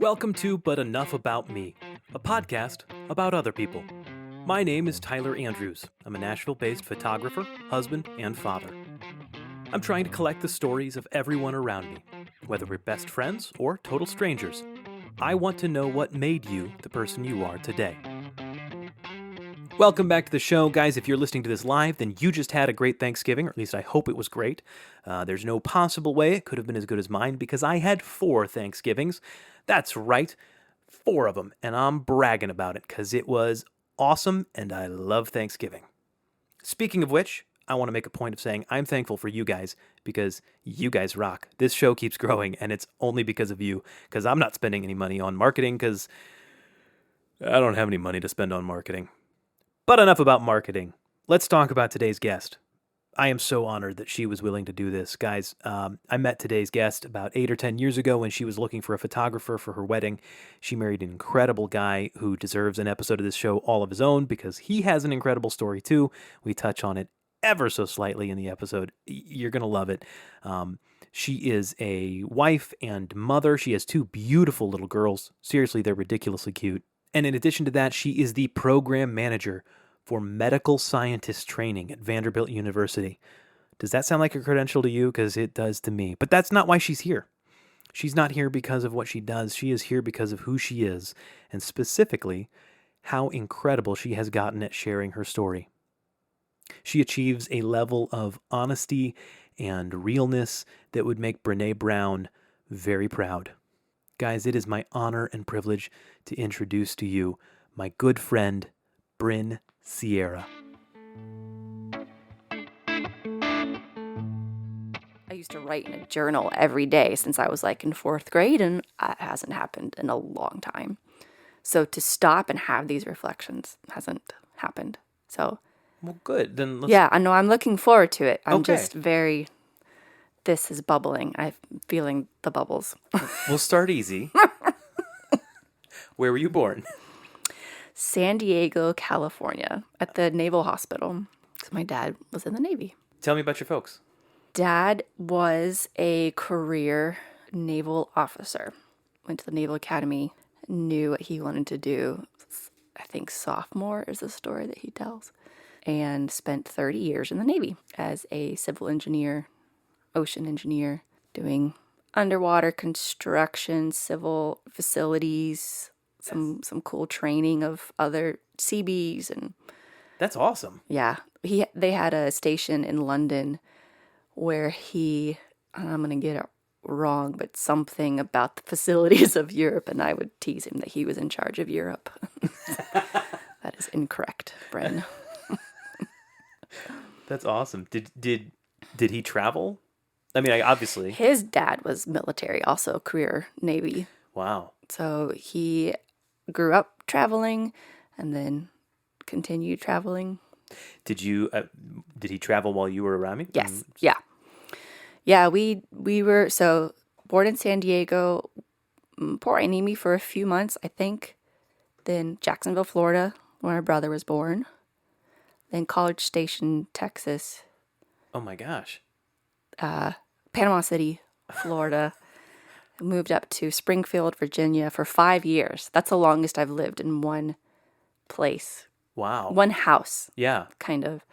Welcome to But Enough About Me, a podcast about other people. My name is Tyler Andrews. I'm a Nashville-based photographer, husband, and father. I'm trying to collect the stories of everyone around me, whether we're best friends or total strangers. I want to know what made you the person you are today. Welcome back to the show, guys. If you're listening to this live, then you just had a great Thanksgiving, or at least I hope it was great. There's no possible way it could have been as good as mine because I had 4 Thanksgivings. That's right, 4 of them, and I'm bragging about it because it was awesome and I love Thanksgiving. Speaking of which, I want to make a point of saying I'm thankful for you guys because you guys rock. This show keeps growing and it's only because of you, because I'm not spending any money on marketing because I don't have any money to spend on marketing. But enough about marketing. Let's talk about today's guest. I am so honored that she was willing to do this. Guys, I met today's guest about 8 or 10 years ago when she was looking for a photographer for her wedding. She married an incredible guy who deserves an episode of this show all of his own because he has an incredible story too. We touch on it ever so slightly in the episode. You're going to love it. She is a wife and mother. She has 2 beautiful little girls. Seriously, they're ridiculously cute. And in addition to that, she is the program manager for medical scientist training at Vanderbilt University. Does that sound like a credential to you? Because it does to me. But that's not why she's here. She's not here because of what she does. She is here because of who she is, and specifically, how incredible she has gotten at sharing her story. She achieves a level of honesty and realness that would make Brené Brown very proud. Guys, it is my honor and privilege to introduce to you my good friend, Bryn Sierra. I used to write in a journal every day since I was in 4th grade, and it hasn't happened in a long time. So to stop and have these reflections hasn't happened. So, Well, good. Then let's... yeah, I know I'm looking forward to it. I'm Okay. just very, this is bubbling. I'm feeling the bubbles. We'll start easy. Where were you born? San Diego, California, at the Naval Hospital, because my dad was in the Navy. Tell me about your folks. Dad was a career naval officer. Went to the Naval Academy, knew what he wanted to do. I think sophomore is the story that he tells. And spent 30 years in the Navy as a civil engineer, ocean engineer, doing underwater construction, civil facilities, some cool training of other CBs, and That's awesome. yeah, they had a station in London where I'm gonna get it wrong, but something about the facilities of Europe, and I would tease him that he was in charge of Europe. That is incorrect, Bryn. That's awesome. Did he travel? I mean, obviously. His dad was military, also career Navy. Wow. So he grew up traveling and then continued traveling. Did he travel while you were around me? Yes. Yeah. Yeah, we were, so born in San Diego, Port Hueneme for a few months, I think. Then Jacksonville, Florida, where my brother was born. Then College Station, Texas. Oh my gosh. Panama City, Florida. Moved up to Springfield, Virginia for 5 years. That's the longest I've lived in one place. Wow. One house, Yeah. kind of.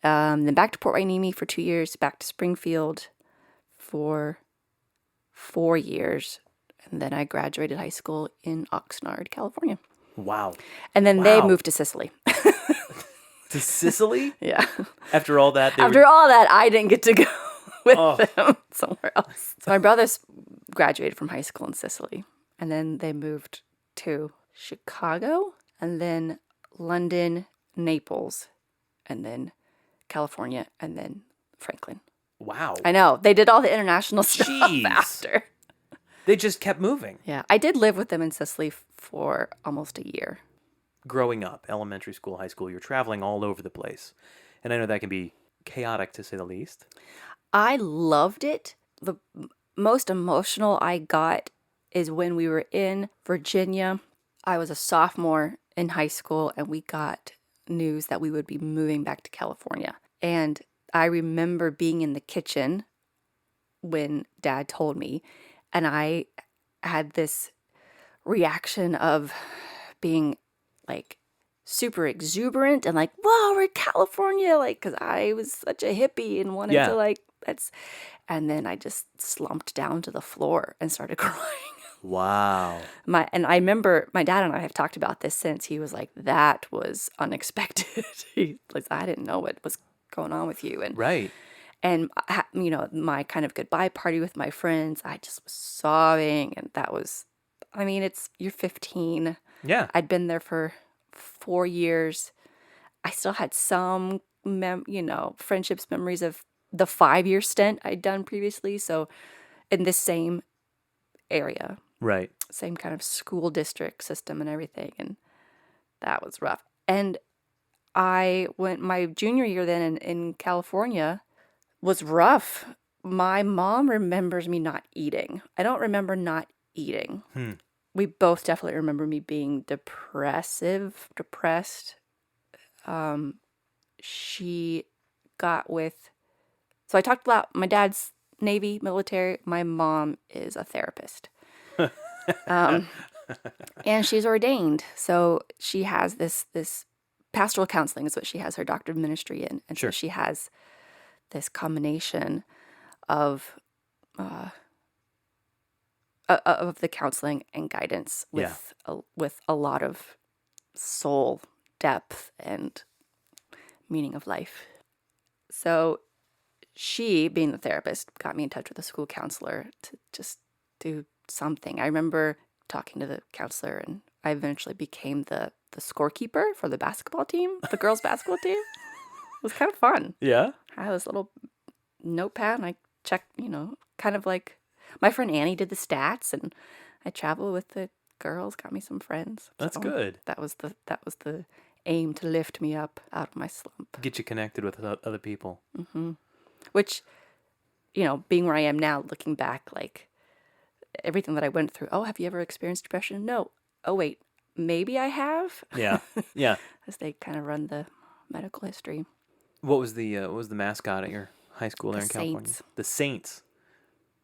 Then back to Port Hueneme for 2 years, back to Springfield for 4 years. And then I graduated high school in Oxnard, California. Wow. And then they moved to Sicily. To Sicily? Yeah. After all that, After all that, I didn't get to go with them somewhere else. So my brothers graduated from high school in Sicily. And then they moved to Chicago, and then London, Naples, and then California, and then Franklin. Wow. I know. They did all the international stuff Jeez. after. They just kept moving. Yeah. I did live with them in Sicily for almost a year. Growing up, elementary school, high school, you're traveling all over the place. And I know that can be chaotic to say the least. I loved it. The most emotional I got is when we were in Virginia. I was a sophomore in high school, and we got news that we would be moving back to California. And I remember being in the kitchen when Dad told me, and I had this reaction of being like super exuberant and like, whoa, we're in California. Like, cause I was such a hippie and wanted to like, and then I just slumped down to the floor and started crying. Wow. And I remember my dad and I have talked about this since. He was like, that was unexpected. He like, I didn't know what was going on with you. Right. And you know, my kind of goodbye party with my friends, I just was sobbing. And that was, I mean, you're 15. Yeah. I'd been there for 4 years. I still had some, friendships, memories of the 5-year stint I'd done previously. So in this same area. Right. Same kind of school district system and everything. And that was rough. And my junior year then in California was rough. My mom remembers me not eating. I don't remember not eating. We both definitely remember me being depressed. She got with, so I talked about my dad's Navy, military. My mom is a therapist. And she's ordained. So she has this pastoral counseling is what she has her doctorate of ministry in. And so she has this combination of the counseling and guidance with a lot of soul depth and meaning of life. So she, being the therapist, got me in touch with a school counselor to just do something. I remember talking to the counselor, and I eventually became the scorekeeper for the basketball team, the girls' basketball team. It was kind of fun. Yeah. I had this little notepad, and I checked, kind of like my friend Annie did the stats, and I traveled with the girls, got me some friends. That's good. That was the aim, to lift me up out of my slump. Get you connected with other people. Mm-hmm. Which, being where I am now, looking back, like everything that I went through. Oh, have you ever experienced depression? No. Oh, wait, maybe I have. Yeah. Yeah. As they kind of run the medical history. What was the mascot at your high school there in California? Saints. The Saints.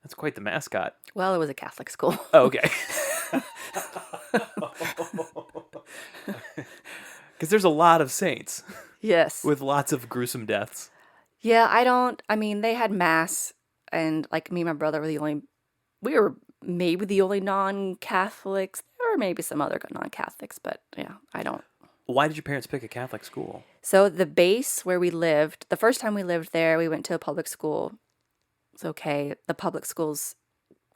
That's quite the mascot. Well, it was a Catholic school. Oh, okay. Because there's a lot of saints. Yes. With lots of gruesome deaths. Yeah, they had mass, and like me and my brother we were maybe the only non-Catholics. There were maybe some other non-Catholics, but yeah, I don't. Why did your parents pick a Catholic school? So the base where we lived, the first time we lived there, we went to a public school. It's okay. The public schools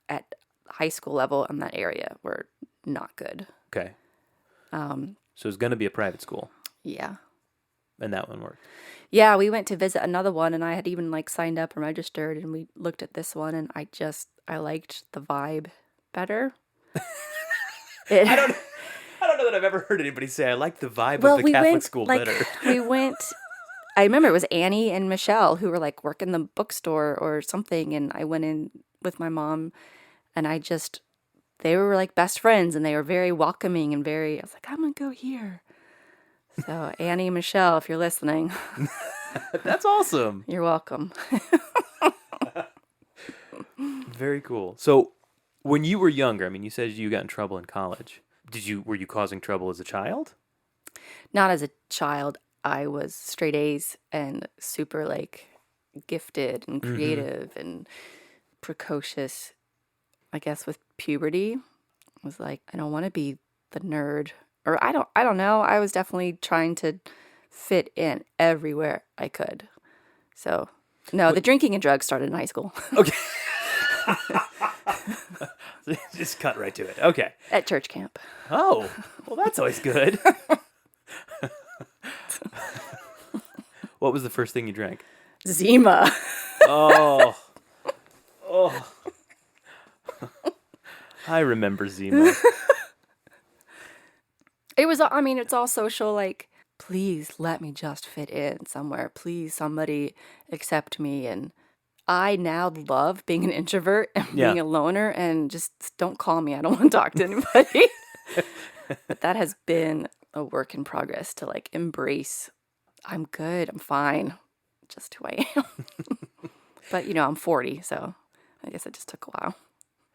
at high school level in that area were not good. Okay. So it's going to be a private school. Yeah. And that one worked. Yeah, we went to visit another one, and I had even signed up and registered, and we looked at this one, and I liked the vibe better. I don't know that I've ever heard anybody say I like the vibe of the Catholic school better. We went. I remember it was Annie and Michelle who were working the bookstore or something, and I went in with my mom, and they were best friends, and they were very welcoming and I was like, I'm gonna go here. So Annie and Michelle, if you're listening, that's awesome. You're welcome. Very cool. So when you were younger, you said you got in trouble in college. Were you causing trouble as a child? Not as a child. I was straight A's and super gifted and creative and precocious. I guess with puberty, I was I don't want to be the nerd, or I don't know. I was definitely trying to fit in everywhere I could. So no, the drinking and drugs started in high school. Okay. Just cut right to it. Okay. At church camp. Oh, well, that's always good. What was the first thing you drank? Zima. Oh. I remember Zima. It was, it's all social, please let me just fit in somewhere. Please, somebody accept me. And I now love being an introvert and being a loner, and just don't call me. I don't want to talk to anybody. But that has been a work in progress to embrace. I'm good. I'm fine. Just who I am. But, I'm 40, so I guess it just took a while.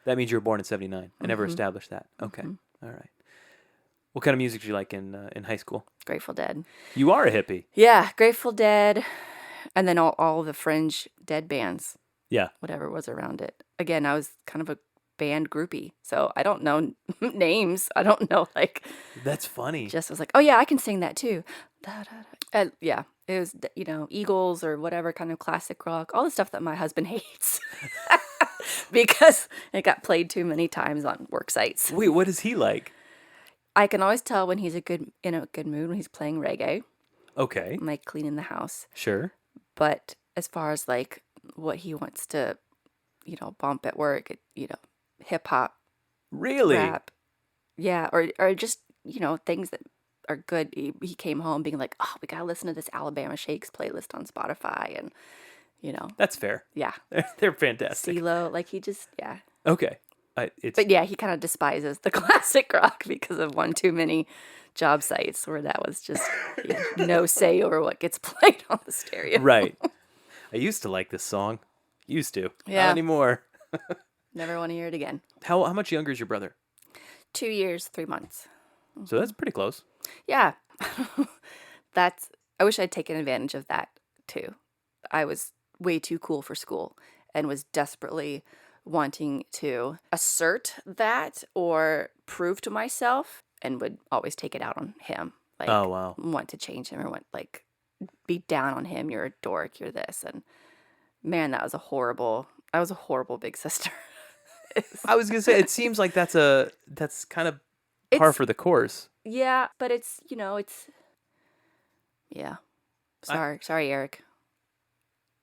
That means you were born in 79. I never established that. Okay. All right. What kind of music did you like in high school? Grateful Dead. You are a hippie. Yeah, Grateful Dead. And then all the fringe dead bands, Yeah. whatever was around it. Again, I was kind of a band groupie, so I don't know names. I don't know, like, That's funny. just was like, oh yeah, I can sing that too. Da, da, da. And yeah, it was, Eagles or whatever kind of classic rock, all the stuff that my husband hates because it got played too many times on work sites. Wait, what is he like? I can always tell when he's in a good mood when he's playing reggae, Okay. like cleaning the house. Sure. But as far as like what he wants to, bump at work, hip hop, Really? rap, yeah, or just things that are good. He came home being like, oh, we gotta listen to this Alabama Shakes playlist on Spotify, and That's fair. yeah, They're fantastic. CeeLo, like he just Okay. But yeah, he kind of despises the classic rock because of one too many job sites where that was just he had no say over what gets played on the stereo. Right. I used to like this song. Used to. Yeah. Not anymore. Never want to hear it again. How much younger is your brother? 2 years, 3 months. So that's pretty close. Yeah. I wish I'd taken advantage of that too. I was way too cool for school and was desperately wanting to assert that or prove to myself and would always take it out on him. Like, Oh, wow. want to change him or be down on him. You're a dork. You're this. And man, I was a horrible big sister. I was gonna say it seems like that's kind of par It's- for the course. Yeah, but it's yeah. Sorry, Eric.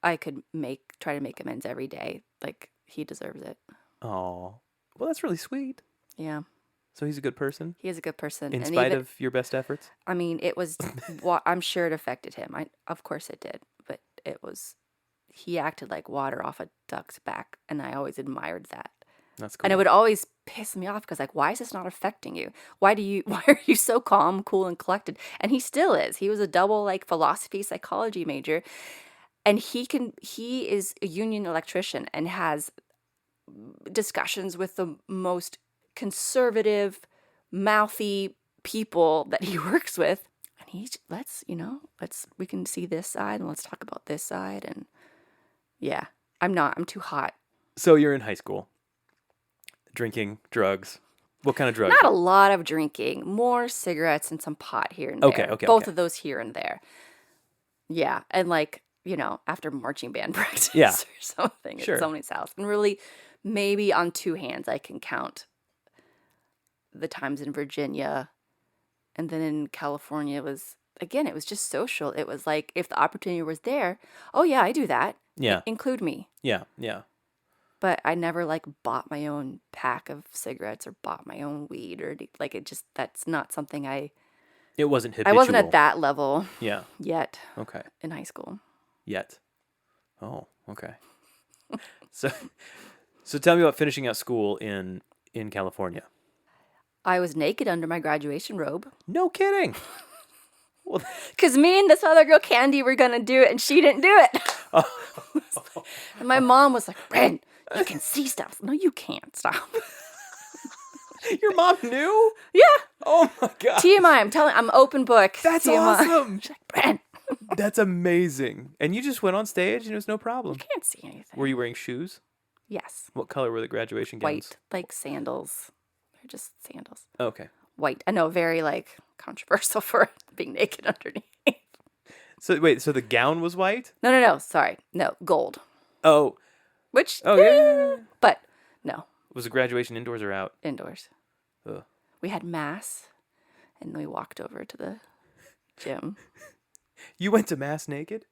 I could try to make amends every day. Like, he deserves it. Oh, well, that's really sweet. Yeah, So he's a good person he is a good person. in And spite even, of your best efforts. I mean, it was. I'm sure it affected him. Of course, it did. But it was. He acted like water off a duck's back, and I always admired that. That's cool. And it would always piss me off because, like, why is this not affecting you? Why are you so calm, cool, and collected? And he still is. He was a double, like, philosophy, psychology major. And he is a union electrician and has discussions with the most conservative, mouthy people that he works with. And we can see this side and let's talk about this side. And yeah, I'm too hot. So you're in high school, drinking, drugs. What kind of drugs? Not a lot of drinking, more cigarettes and some pot here and Okay, there. okay, Both okay. of those here and there. Yeah, and like, after marching band practice Yeah. or something Sure. at somebody's house. And really, maybe on two hands I can count the times in Virginia. And then in California it was just social. It was like, if the opportunity was there, oh yeah, I do that. Yeah. Include me. Yeah. Yeah. But I never like bought my own pack of cigarettes or bought my own weed or like that's not something It wasn't habitual. I wasn't at that level Yeah. yet Okay. in high school. Yet. Oh, okay. So tell me about finishing out school in California. I was naked under my graduation robe. No kidding. Well, Because me and this other girl, Candy, were going to do it, and she didn't do it. And my mom was like, Bryn, you can see stuff. No, you can't. Stop. your mom knew? Yeah. Oh my god. TMI, I'm open book. That's TMI. awesome. She's like, Bryn, That's amazing. And you just went on stage and it was no problem. can't see anything. Were you wearing shoes? Yes. What color were the graduation gowns? White, like sandals. They're just sandals. Okay. White. I know, very like controversial for being naked underneath. So wait, so the gown was white? No. Sorry. No, gold. Oh. Which, Oh yeah. but no, Was the graduation indoors or out? indoors. Ugh. We had mass, and we walked over to the gym. You went to mass naked?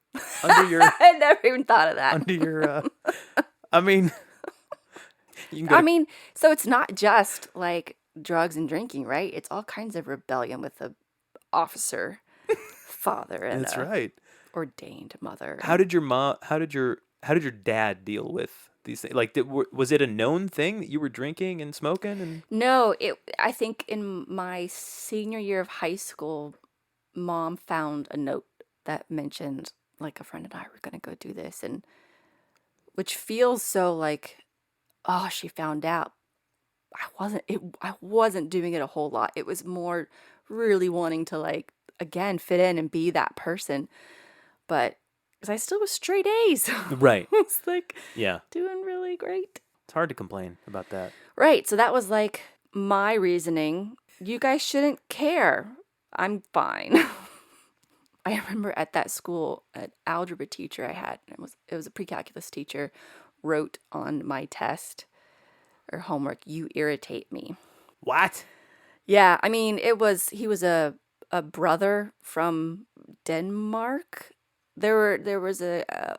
Under your I never even thought of that. under your I mean you can go to- I mean, so it's not just like drugs and drinking, right? It's all kinds of rebellion with the officer father and That's a right. ordained mother. How did your dad deal with these things? Like was it a known thing that you were drinking and smoking and No, I think in my senior year of high school, Mom found a note that mentioned like a friend and I were going to go do this, and which feels so like, oh, she found out. I wasn't doing it a whole lot. It was more really wanting to like again fit in and be that person. But because I still was straight A's. Right. It's like Yeah. doing really great. It's hard to complain about that. Right. So that was like my reasoning. You guys shouldn't care. I'm fine. I remember at that school, an algebra teacher I had, it was a pre-calculus teacher, wrote on my test or homework, "You irritate me." What? Yeah, I mean, he was a brother from Denmark. There was a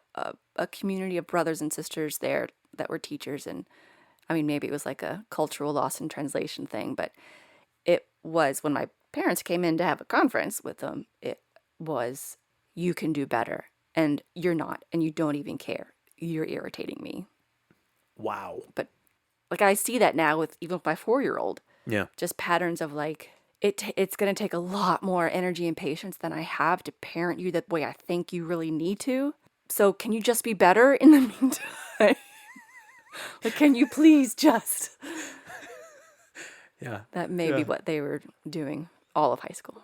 community of brothers and sisters there that were teachers, and I mean, maybe it was like a cultural loss in translation thing, but it was when my parents came in to have a conference with them, it was, "You can do better, and you're not, and you don't even care. You're irritating me." Wow. But like I see that now with even with my 4-year-old, Yeah. just patterns of like it's going to take a lot more energy and patience than I have to parent you the way I think you really need to. So can you just be better in the meantime? Like, can you please just? Yeah. That may be what they were doing all of high school.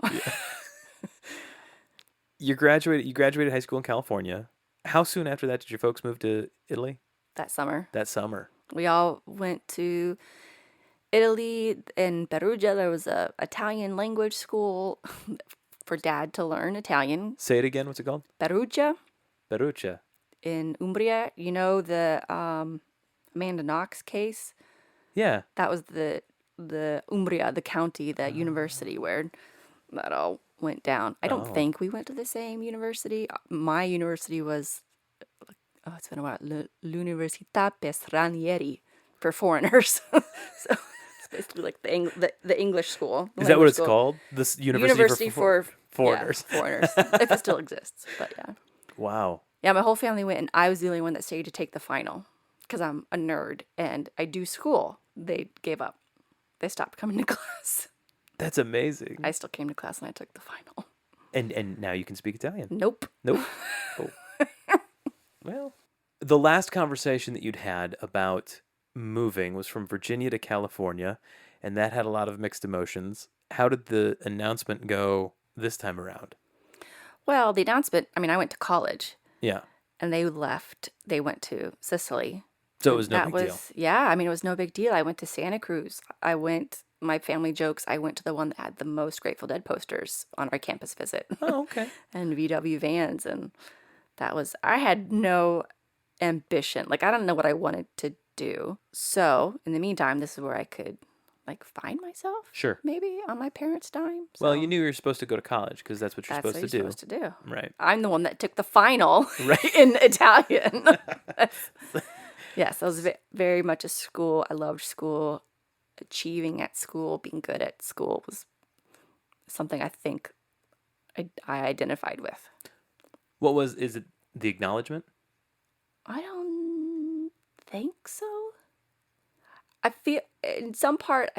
You graduated high school in California. How soon after that did your folks move to Italy? That summer. That summer. We all went to Italy. In Perugia, there was a Italian language school for Dad to learn Italian. Say it again. What's it called? Perugia Perugia. in Umbria. You know the Amanda Knox case? Yeah. That was the Umbria, the county, the university where that all went down. I don't think we went to the same university. My university was, it's been a while, l'Università Stranieri for foreigners. So it's basically like the English school. Is that what it's school. called? This University for foreigners. Yeah, foreigners, if it still exists. But yeah. Wow. Yeah, my whole family went, and I was the only one that stayed to take the final because I'm a nerd and I do school. They gave up. They stopped coming to class. That's amazing. I still came to class and I took the final. And now you can speak Italian. Nope. Nope. Oh. Well, the last conversation that you'd had about moving was from Virginia to California, and that had a lot of mixed emotions. How did the announcement go this time around? Well, the announcement, I mean, I went to college Yeah. and they left. They went to Sicily. So it was no That big deal. was, yeah, I mean, it was no big deal. I went to Santa Cruz. My family jokes, I went to the one that had the most Grateful Dead posters on our campus visit. Oh, okay. And VW vans. And I had no ambition. Like, I don't know what I wanted to do. So, in the meantime, this is where I could, like, find myself. Sure. Maybe on my parents' dime. Well, So you knew you were supposed to go to college because that's what you're that's supposed what to you're do. supposed to do. Right. I'm the one that took the final Right. in Italian. Yes, I was very much a school. I loved school. Achieving at school, being good at school was something I think I identified with. Is it the acknowledgement? I don't think so. I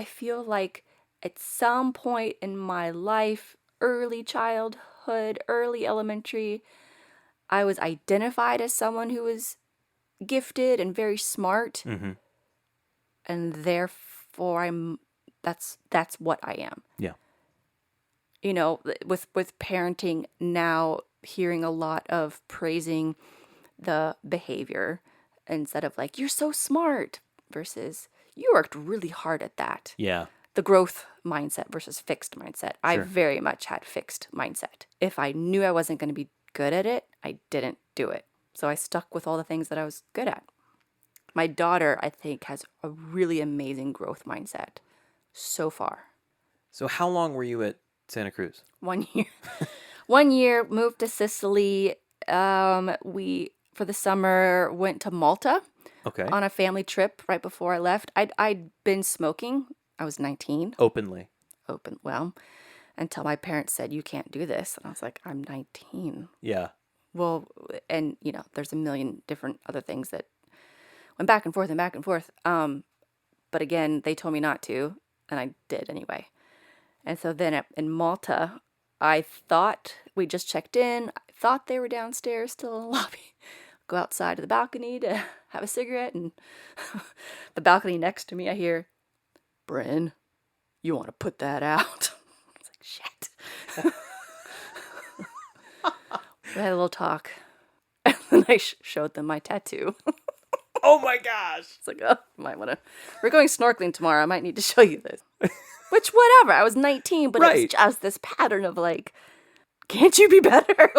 feel like at some point in my life, early childhood, early elementary, I was identified as someone who was gifted and very smart, Mm-hmm. and therefore that's what I am. Yeah. You know, with parenting now, hearing a lot of praising the behavior instead of like, "You're so smart," versus "You worked really hard at that." Yeah. The growth mindset versus fixed mindset. I Sure. very much had fixed mindset. If I knew I wasn't going to be good at it, I didn't do it. So I stuck with all the things that I was good at. My daughter, I think, has a really amazing growth mindset so far. So how long were you at Santa Cruz? 1 year. 1 year, moved to Sicily. We, for the summer, went to Malta Okay. on a family trip right before I left. I'd been smoking. I was 19. Openly. Well, until my parents said, "You can't do this." And I was like, "I'm 19. Yeah. Well, and, you know, there's a million different other things that went back and forth and back and forth. But again, they told me not to, and I did anyway. And so then in Malta, I thought we just checked in. I thought they were downstairs still in the lobby. Go outside to the balcony to have a cigarette, and the balcony next to me, I hear, Bryn, you want to put that out? I was like, shit. We had a little talk. And then I showed them my tattoo. Oh my gosh. It's like, oh, might want to. We're going snorkeling tomorrow. I might need to show you this. Which, whatever. I was 19, but it was Right. just this pattern of like, can't you be better?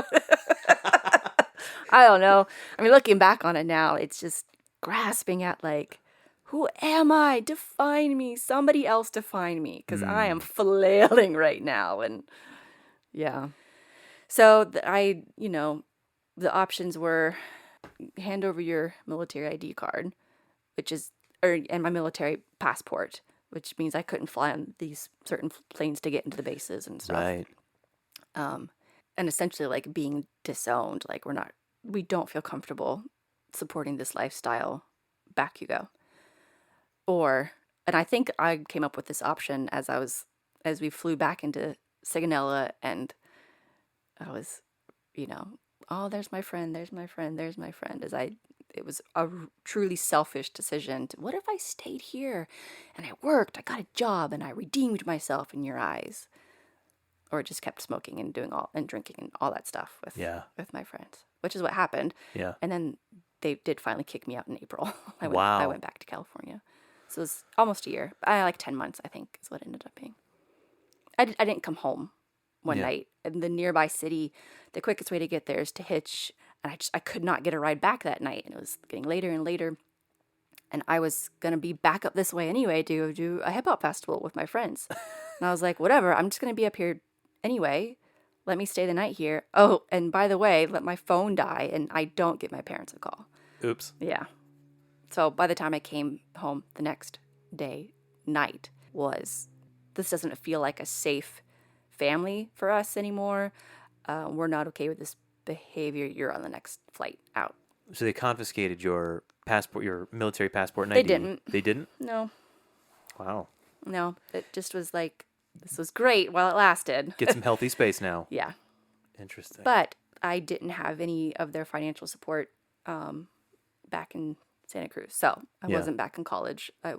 I don't know. I mean, looking back on it now, it's just grasping at like, who am I? Define me. Somebody else define me. Because I am flailing right now. And yeah. So the options were hand over your military ID card, and my military passport, which means I couldn't fly on these certain planes to get into the bases and stuff. Right. And essentially like being disowned, like we don't feel comfortable supporting this lifestyle. Back you go. And I think I came up with this option as we flew back into Sigonella, and I was, oh, there's my friend, there's my friend, there's my friend. It was a truly selfish decision. What if I stayed here and I worked, I got a job, and I redeemed myself in your eyes? Or just kept smoking and drinking and all that stuff with my friends, which is what happened. Yeah. And then they did finally kick me out in April. I Wow. went back to California. So it was almost a year. Like 10 months, I think, is what it ended up being. I didn't come home one night. In the nearby city, the quickest way to get there is to hitch. And I could not get a ride back that night. And it was getting later and later. And I was going to be back up this way anyway to do a hip hop festival with my friends. And I was like, whatever, I'm just going to be up here anyway. Let me stay the night here. Oh, and by the way, let my phone die and I don't give my parents a call. Oops. Yeah. So by the time I came home the next night, this doesn't feel like a safe family for us anymore. We're not okay with this behavior. You're on the next flight out. So they confiscated your passport, your military passport and They ID. didn't. They didn't? No. Wow. No. It just was like, this was great while it lasted. Get some healthy space now. Yeah. Interesting. But I didn't have any of their financial support back in Santa Cruz. So I wasn't back in college. I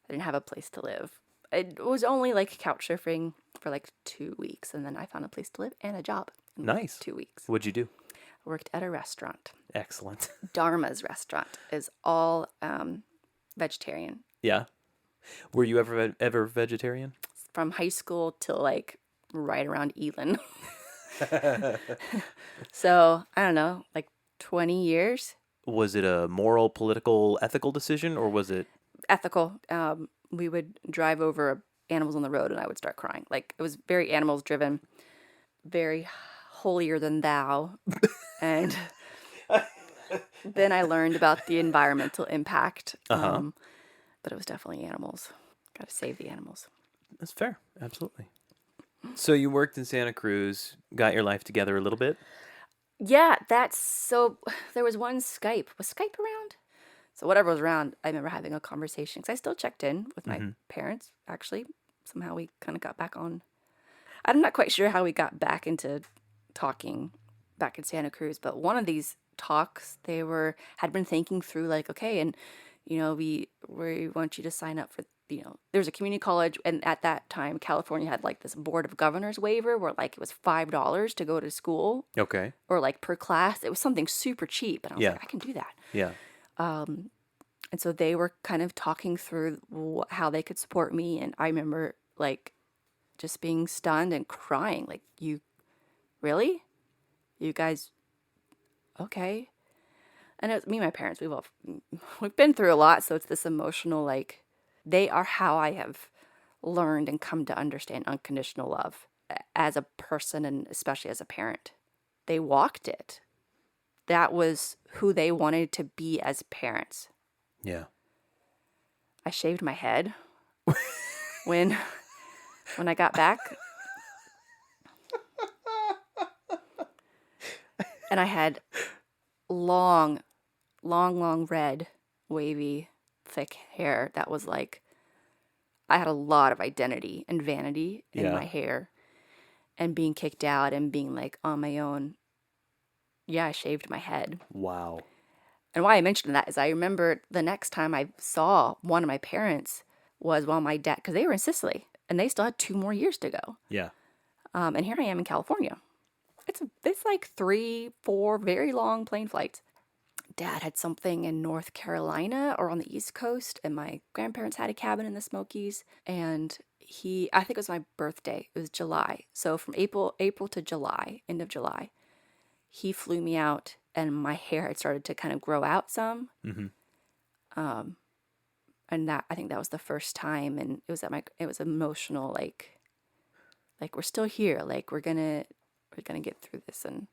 didn't have a place to live. It was only like couch surfing for like 2 weeks. And then I found a place to live and a job in Nice. 2 weeks. What'd you do? I worked at a restaurant. Excellent. Dharma's restaurant is all vegetarian. Yeah. Were you ever vegetarian? From high school till like right around Elin. So, I don't know, like 20 years. Was it a moral, political, ethical decision, or was it Ethical. We would drive over animals on the road and I would start crying. Like, it was very animals driven, very holier than thou. And then I learned about the environmental impact. But it was definitely animals. Got to save the animals. That's fair. Absolutely. So you worked in Santa Cruz, got your life together a little bit? Yeah, so there was one Skype. Was Skype around? So whatever was around, I remember having a conversation because I still checked in with my parents, actually. Somehow we kind of got back on. I'm not quite sure how we got back into talking back in Santa Cruz, but one of these talks, had been thinking through like, okay, and we want you to sign up for, there's a community college, and at that time, California had like this Board of Governors waiver where like it was $5 to go to school. Okay. Or like per class. It was something super cheap. And I was like, I can do that. Yeah. And so they were kind of talking through how they could support me. And I remember like just being stunned and crying. Like, really? You guys, okay. And it was me and my parents, we've been through a lot. So it's this emotional, like, they are how I have learned and come to understand unconditional love as a person and especially as a parent. They walked it. That was who they wanted to be as parents. Yeah. I shaved my head when I got back. And I had long red, wavy, thick hair that was like, I had a lot of identity and vanity in my hair. And being kicked out and being like on my own. Yeah, I shaved my head. Wow. And why I mentioned that is I remember the next time I saw one of my parents was while my dad, because they were in Sicily and they still had 2 more years to go. Yeah. And here I am in California. It's like 3, 4 very long plane flights. Dad had something in North Carolina or on the East Coast, and my grandparents had a cabin in the Smokies. And I think it was my birthday. It was July. So from April to July, end of July, he flew me out, and my hair had started to kind of grow out some. Mm-hmm. And I think that was the first time, and it was emotional, like we're still here, like we're gonna get through this, and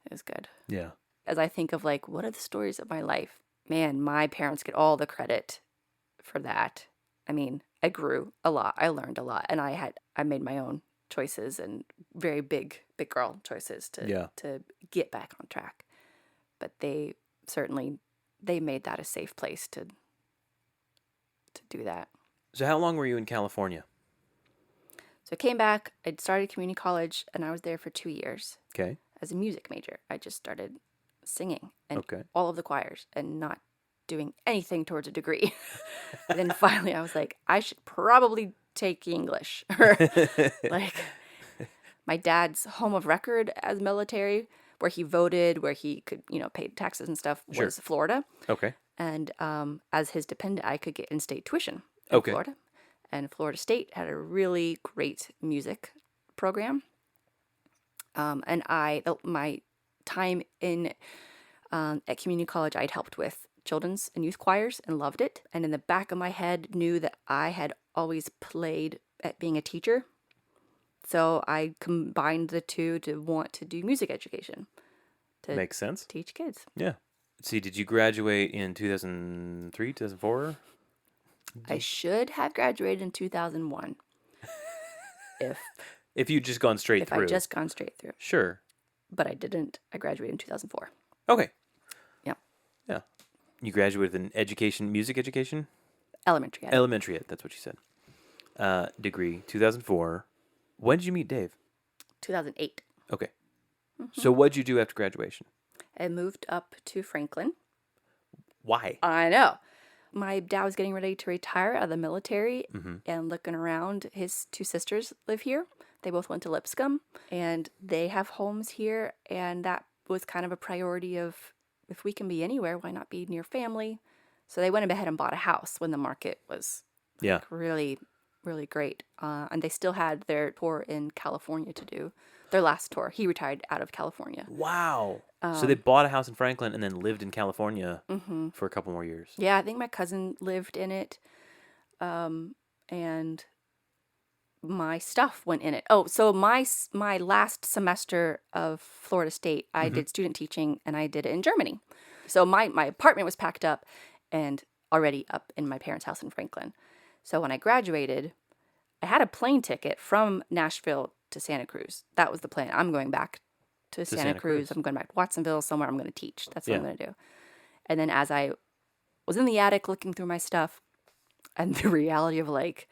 it was good. Yeah. As I think of like, what are the stories of my life? Man, my parents get all the credit for that. I mean, I grew a lot. I learned a lot. And I made my own choices, and very big girl choices to get back on track. But they made that a safe place to do that. So how long were you in California? So I came back, I'd started community college, and I was there for 2 years. Okay. As a music major. I just started singing and Okay. all of the choirs and not doing anything towards a degree. And then finally I was like, I should probably take English. Or like my dad's home of record as military, where he voted, where he could, pay taxes and stuff, Sure. was Florida. Okay. And as his dependent, I could get in-state tuition in Florida. And Florida State had a really great music program. And my time in at community college, I'd helped with children's and youth choirs and loved it. And in the back of my head, knew that I had always played at being a teacher. So I combined the two to want to do music education. Makes sense. Teach kids. Yeah. See, did you graduate in 2003, 2004? I should have graduated in 2001. If you'd just gone straight through. If I'd just gone straight through. Sure. But I didn't. I graduated in 2004. Okay. Yeah. Yeah. You graduated in music education? Elementary. Elementary, that's what you said. Degree, 2004. When did you meet Dave? 2008. Okay. Mm-hmm. So what'd you do after graduation? I moved up to Franklin. Why? I know. My dad was getting ready to retire out of the military, and looking around, his 2 sisters live here. They both went to Lipscomb, and they have homes here, and that was kind of a priority of, if we can be anywhere, why not be near family? So they went ahead and bought a house when the market was really, really great. And they still had their tour in California to do. Their last tour. He retired out of California. Wow. So they bought a house in Franklin and then lived in California for a couple more years. Yeah, I think my cousin lived in it. And my stuff went in it. Oh, so my last semester of Florida State, I did student teaching, and I did it in Germany. So my apartment was packed up and already up in my parents' house in Franklin. So when I graduated, I had a plane ticket from Nashville to Santa Cruz. That was the plan. I'm going back to Santa Cruz. I'm going back to Watsonville, somewhere I'm going to teach. That's what I'm going to do. And then as I was in the attic looking through my stuff, and the reality of like,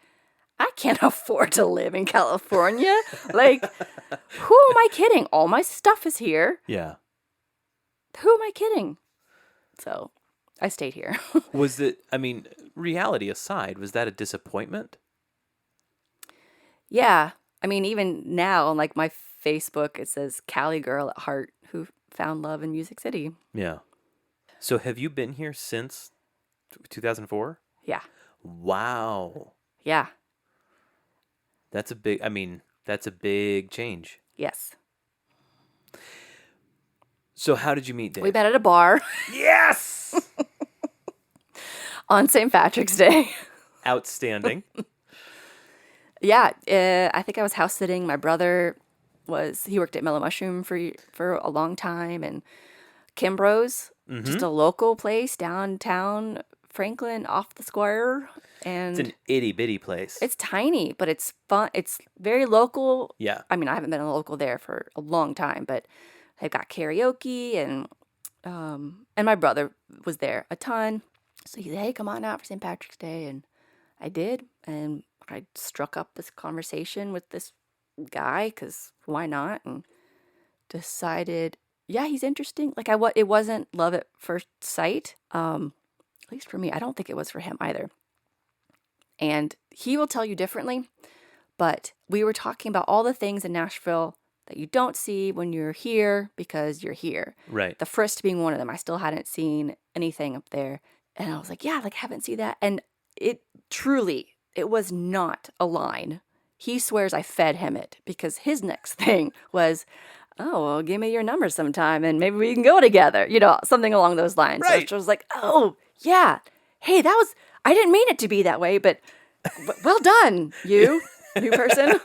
I can't afford to live in California. Like, who am I kidding? All my stuff is here. Yeah. Who am I kidding? So I stayed here. Reality aside, was that a disappointment? Yeah. I mean, even now on like my Facebook, it says Cali girl at heart who found love in Music City. Yeah. So have you been here since 2004? Yeah. Wow. Yeah. That's a big change. Yes. So how did you meet Dave? We met at a bar. Yes! On St. Patrick's Day. Outstanding. Yeah. I think I was house sitting. My brother he worked at Mellow Mushroom for a long time, and Kimbrough's, just a local place downtown Franklin off the square. And it's an itty bitty place. It's tiny, but it's fun. It's very local. Yeah. I mean, I haven't been a local there for a long time, but they've got karaoke, and my brother was there a ton. So he said, "Hey, come on out for St. Patrick's Day," and I did, and I struck up this conversation with this guy because why not, and decided, yeah, he's interesting. Like it wasn't love at first sight. At least for me, I don't think it was for him either. And he will tell you differently, but we were talking about all the things in Nashville that you don't see when you're here because you're here. Right. The Frist being one of them. I still hadn't seen anything up there. And I was like, yeah, like haven't seen that. And it was not a line. He swears I fed him it because his next thing was, oh, well, give me your number sometime and maybe we can go together. Something along those lines. Right. So I was like, oh, yeah. Hey, I didn't mean it to be that way, but well done, you new person.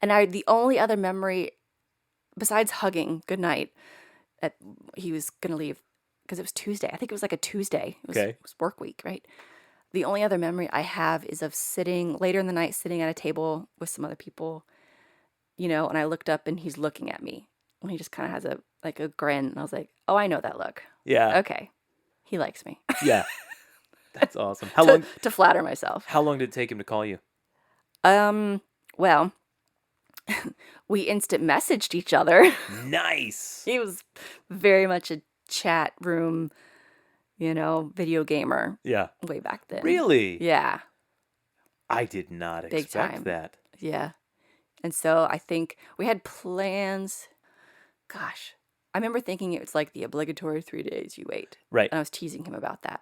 And the only other memory besides hugging goodnight, he was going to leave because it was Tuesday. I think it was like a Tuesday. It was work week, right? The only other memory I have is of sitting later in the night, sitting at a table with some other people, and I looked up and he's looking at me and he just kind of has a grin. And I was like, oh, I know that look. Yeah. Okay. He likes me. Yeah. That's awesome. How long to flatter myself. How long did it take him to call you? Well, we instant messaged each other. Nice. He was very much a chat room, video gamer. Yeah. Way back then. Really? Yeah. I did not Big expect time. that. Yeah. And so I think we had plans. Gosh, I remember thinking it was like the obligatory 3 days you wait. Right. And I was teasing him about that.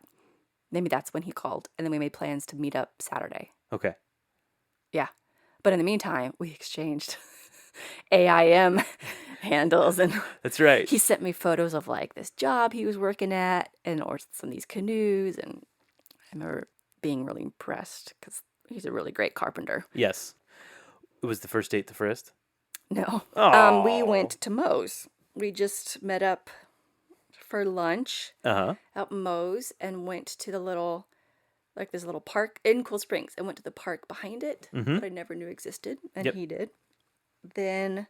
Maybe that's when he called. And then we made plans to meet up Saturday. Okay. Yeah. But in the meantime, we exchanged AIM handles. And that's right. He sent me photos of like this job he was working at or some of these canoes. And I remember being really impressed because he's a really great carpenter. Yes. It was the first date to Frist? No. Oh. We went to Moe's. We just met up for lunch at Moe's and went to this little park in Cool Springs. I went to the park behind it that I never knew existed, and he did. Then,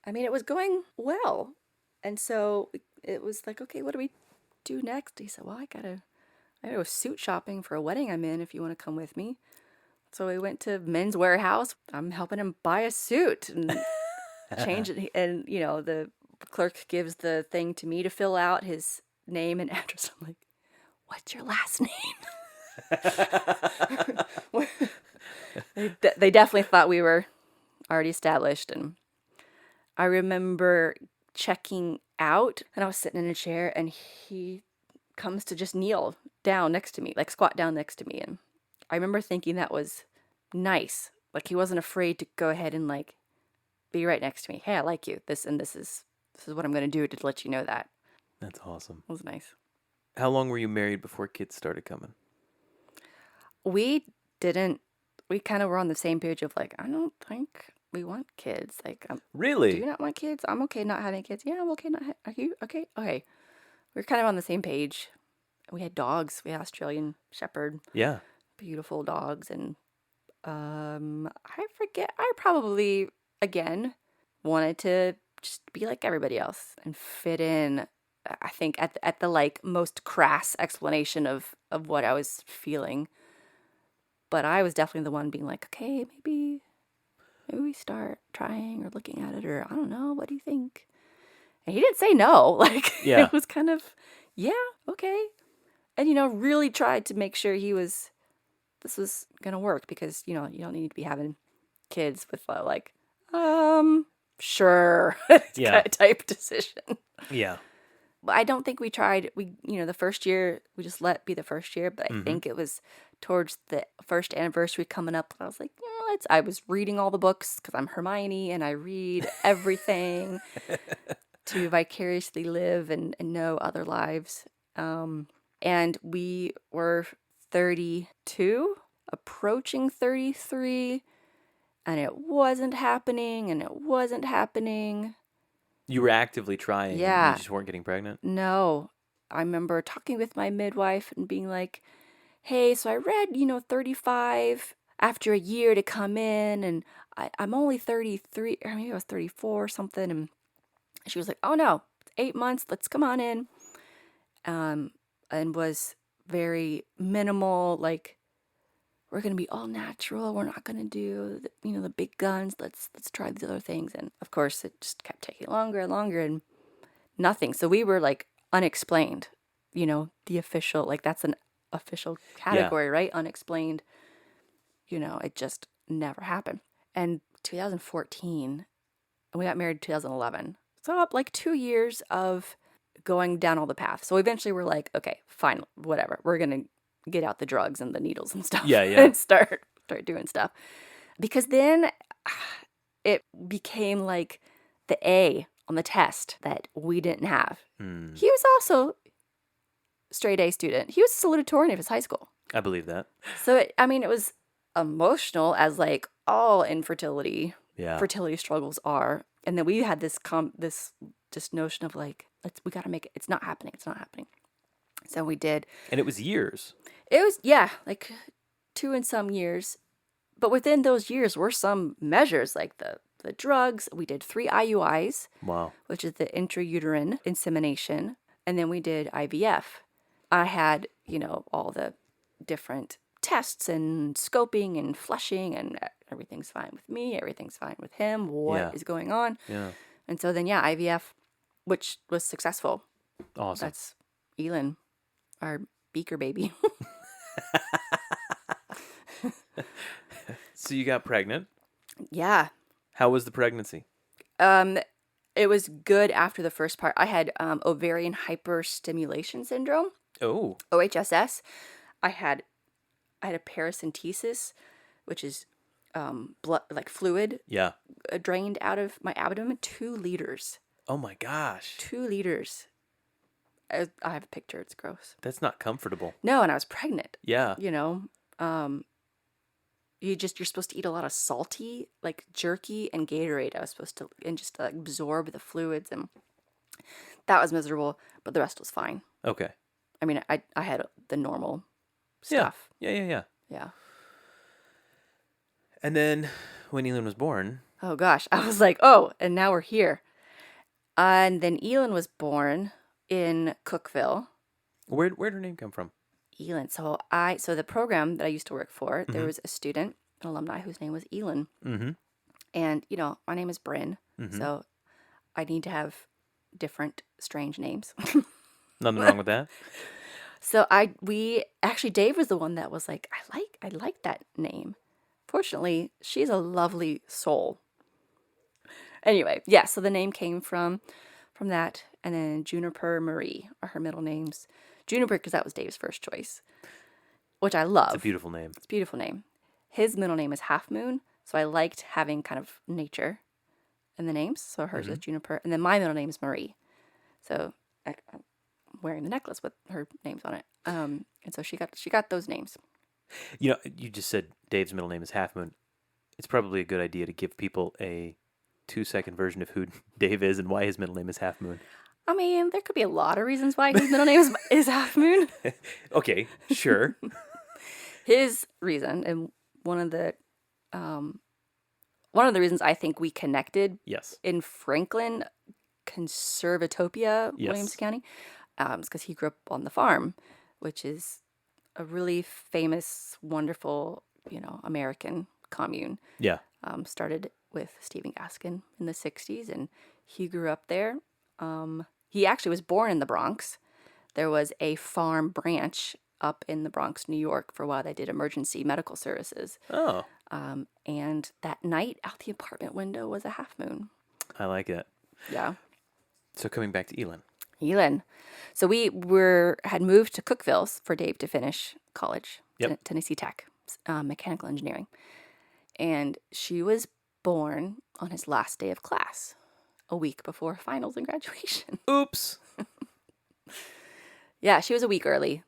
it was going well. And so it was like, okay, what do we do next? He said, well, I gotta go suit shopping for a wedding I'm in if you want to come with me. So we went to Men's Warehouse. I'm helping him buy a suit and change it. And, the clerk gives the thing to me to fill out, his name and address. I'm like, what's your last name? They definitely thought we were already established. And I remember checking out, and I was sitting in a chair, and he comes to just kneel down next to me, like squat down next to me. And I remember thinking that was nice. Like he wasn't afraid to go ahead and like be right next to me. Hey, I like you. This is what I'm going to do to let you know that. That's awesome. It was nice. How long were you married before kids started coming? We kind of were on the same page of like, I don't think we want kids. Like, really? Do you not want kids? I'm okay not having kids. Yeah, I'm okay not are you okay? Okay. We're kind of on the same page. We had dogs. We had Australian Shepherd. Yeah. Beautiful dogs. And I forget. I probably, again, wanted to just be like everybody else and fit in. I think at the like most crass explanation of what I was feeling. But I was definitely the one being like, okay, maybe we start trying or looking at it, or I don't know, what do you think? And he didn't say no. Like, yeah. It was kind of, yeah, okay. And, really tried to make sure this was going to work because, you don't need to be having kids with sure type decision. Yeah. I don't think we tried. The first year, we just let be the first year, but I think it was towards the first anniversary coming up. I was like, I was reading all the books because I'm Hermione and I read everything to vicariously live and know other lives. And we were 32, approaching 33, and it wasn't happening, and it wasn't happening. You were actively trying. Yeah. And you just weren't getting pregnant? No. I remember talking with my midwife and being like, hey, so I read, 35 after a year to come in, and I'm only 33, or maybe I was 34 or something. And she was like, oh no, 8 months, let's come on in. And was very minimal, like, we're going to be all natural. We're not going to do, the big guns. Let's try these other things. And of course, it just kept taking longer and longer and nothing. So we were like unexplained, the official, like that's official category, right? Unexplained. It just never happened. And 2014, and we got married in 2011. So up like 2 years of going down all the paths. So eventually we're like, okay, fine, whatever. We're going to get out the drugs and the needles and stuff Yeah. and start doing stuff. Because then it became like the A on the test that we didn't have. He was also straight A student. He was salutatorian of his high school. I believe that. So it was emotional, as like all infertility, Yeah. fertility struggles are. And then we had this just notion of like, we got to make it. It's not happening. It's not happening. So we did. And it was years. It was, like 2 and some years. But within those years were some measures like the drugs. We did 3 IUIs. Wow. Which is the intrauterine insemination. And then we did IVF. I had, all the different tests and scoping and flushing, and everything's fine with me. Everything's fine with him. What is going on? Yeah. And so then, IVF, which was successful. Awesome. That's Elin, our beaker baby. So you got pregnant. Yeah. How was the pregnancy? It was good after the first part. I had ovarian hyperstimulation syndrome. Oh. OHSS. I had a paracentesis, which is blood, like fluid. Yeah. Drained out of my abdomen. 2 liters. Oh my gosh. 2 liters. I have a picture. It's gross. That's not comfortable. No, and I was pregnant. Yeah. You're supposed to eat a lot of salty, like jerky and Gatorade. I was supposed to, and just like absorb the fluids, and that was miserable, but the rest was fine. Okay. I mean, I had the normal stuff. Yeah. Yeah. And then when Elin was born. Oh gosh, I was like, oh, and now we're here. And then Elin was born in Cookeville. Where'd her name come from? Elin. So the program that I used to work for, there was a student, an alumni whose name was Elin. Mm-hmm. And, my name is Bryn. Mm-hmm. So I need to have different strange names. Nothing wrong with that. So Dave was the one that was like, I like that name. Fortunately, she's a lovely soul. Anyway, so the name came from that. And then Juniper Marie are her middle names. Juniper, because that was Dave's first choice, which I love. It's a beautiful name. It's a beautiful name. His middle name is Half Moon, so I liked having kind of nature in the names. So hers is Juniper, and then my middle name is Marie. So I'm wearing the necklace with her names on it. And so she got those names. You just said Dave's middle name is Half Moon. It's probably a good idea to give people a 2-second version of who Dave is and why his middle name is Half Moon. I mean, there could be a lot of reasons why his middle name is Half Moon. Okay, sure. His reason, and one of the reasons I think we connected. Yes. In Franklin, Conservatopia, Yes. Williams County, is because he grew up on the farm, which is a really famous, wonderful, American commune. Yeah. Started with Stephen Gaskin in the 60s, and he grew up there. He actually was born in the Bronx. There was a farm branch up in the Bronx, New York, for a while. They did emergency medical services. Oh. And that night, out the apartment window was a half moon. I like it. Yeah. So coming back to Elin. So we had moved to Cookeville for Dave to finish college, Tennessee Tech, mechanical engineering. And she was born on his last day of class, a week before finals and graduation. Oops. Yeah, she was a week early.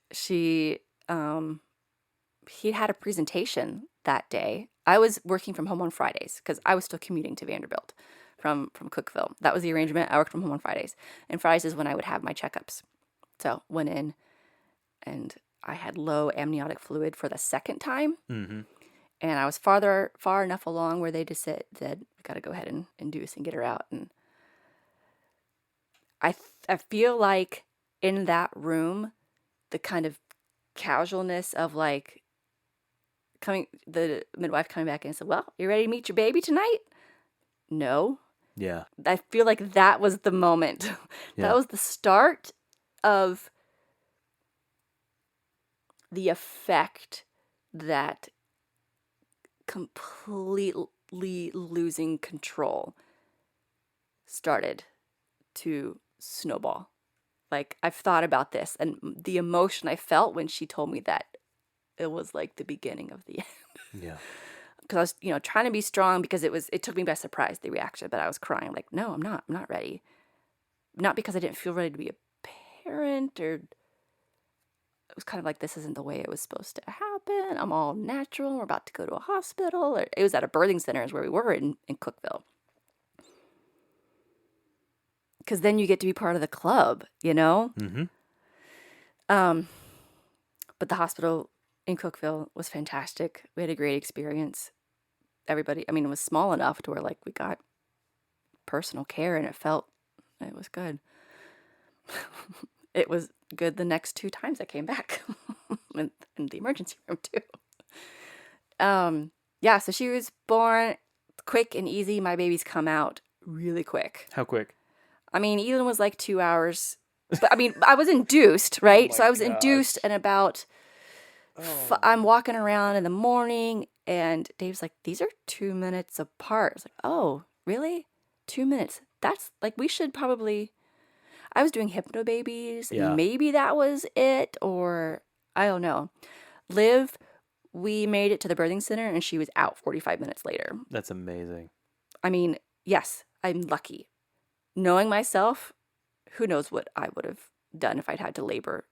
He had a presentation that day. I was working from home on Fridays because I was still commuting to Vanderbilt from Cookeville. That was the arrangement. I worked from home on Fridays. And Fridays is when I would have my checkups. So went in and I had low amniotic fluid for the second time. Mm-hmm. And I was far enough along where they just said, we got to go ahead and induce and get her out. And I feel like in that room, the kind of casualness of like the midwife coming back and said, well, you ready to meet your baby tonight? No. Yeah. I feel like that was the moment. Yeah. That was the start of the effect that completely losing control started to snowball. Like, I've thought about this, and the emotion I felt when she told me that, it was like the beginning of the end. Yeah. Because I was, trying to be strong, because it took me by surprise, the reaction, but I was crying like, no, I'm not ready. Not because I didn't feel ready to be a parent, or it was kind of like, this isn't the way it was supposed to happen. I'm all natural. We're about to go to a hospital. Or it was at a birthing center is where we were in Cookeville. Because then you get to be part of the club, Mm-hmm. But the hospital in Cookeville was fantastic. We had a great experience. Everybody, it was small enough to where, like, we got personal care, and it was good. It was good the next 2 times I came back in the emergency room too. Yeah, so she was born quick and easy. My babies come out really quick. How quick? Ethan was like 2 hours. But I was induced, right? Oh my So I was gosh. induced, and about I'm walking around in the morning, and Dave's like, these are 2 minutes apart. I was like, oh, really? 2 minutes? That's like, we should probably. I was doing hypno babies. Yeah. Maybe that was it, or I don't know. Liv, we made it to the birthing center, and she was out 45 minutes later. That's amazing. Yes, I'm lucky. Knowing myself, who knows what I would have done if I'd had to labor.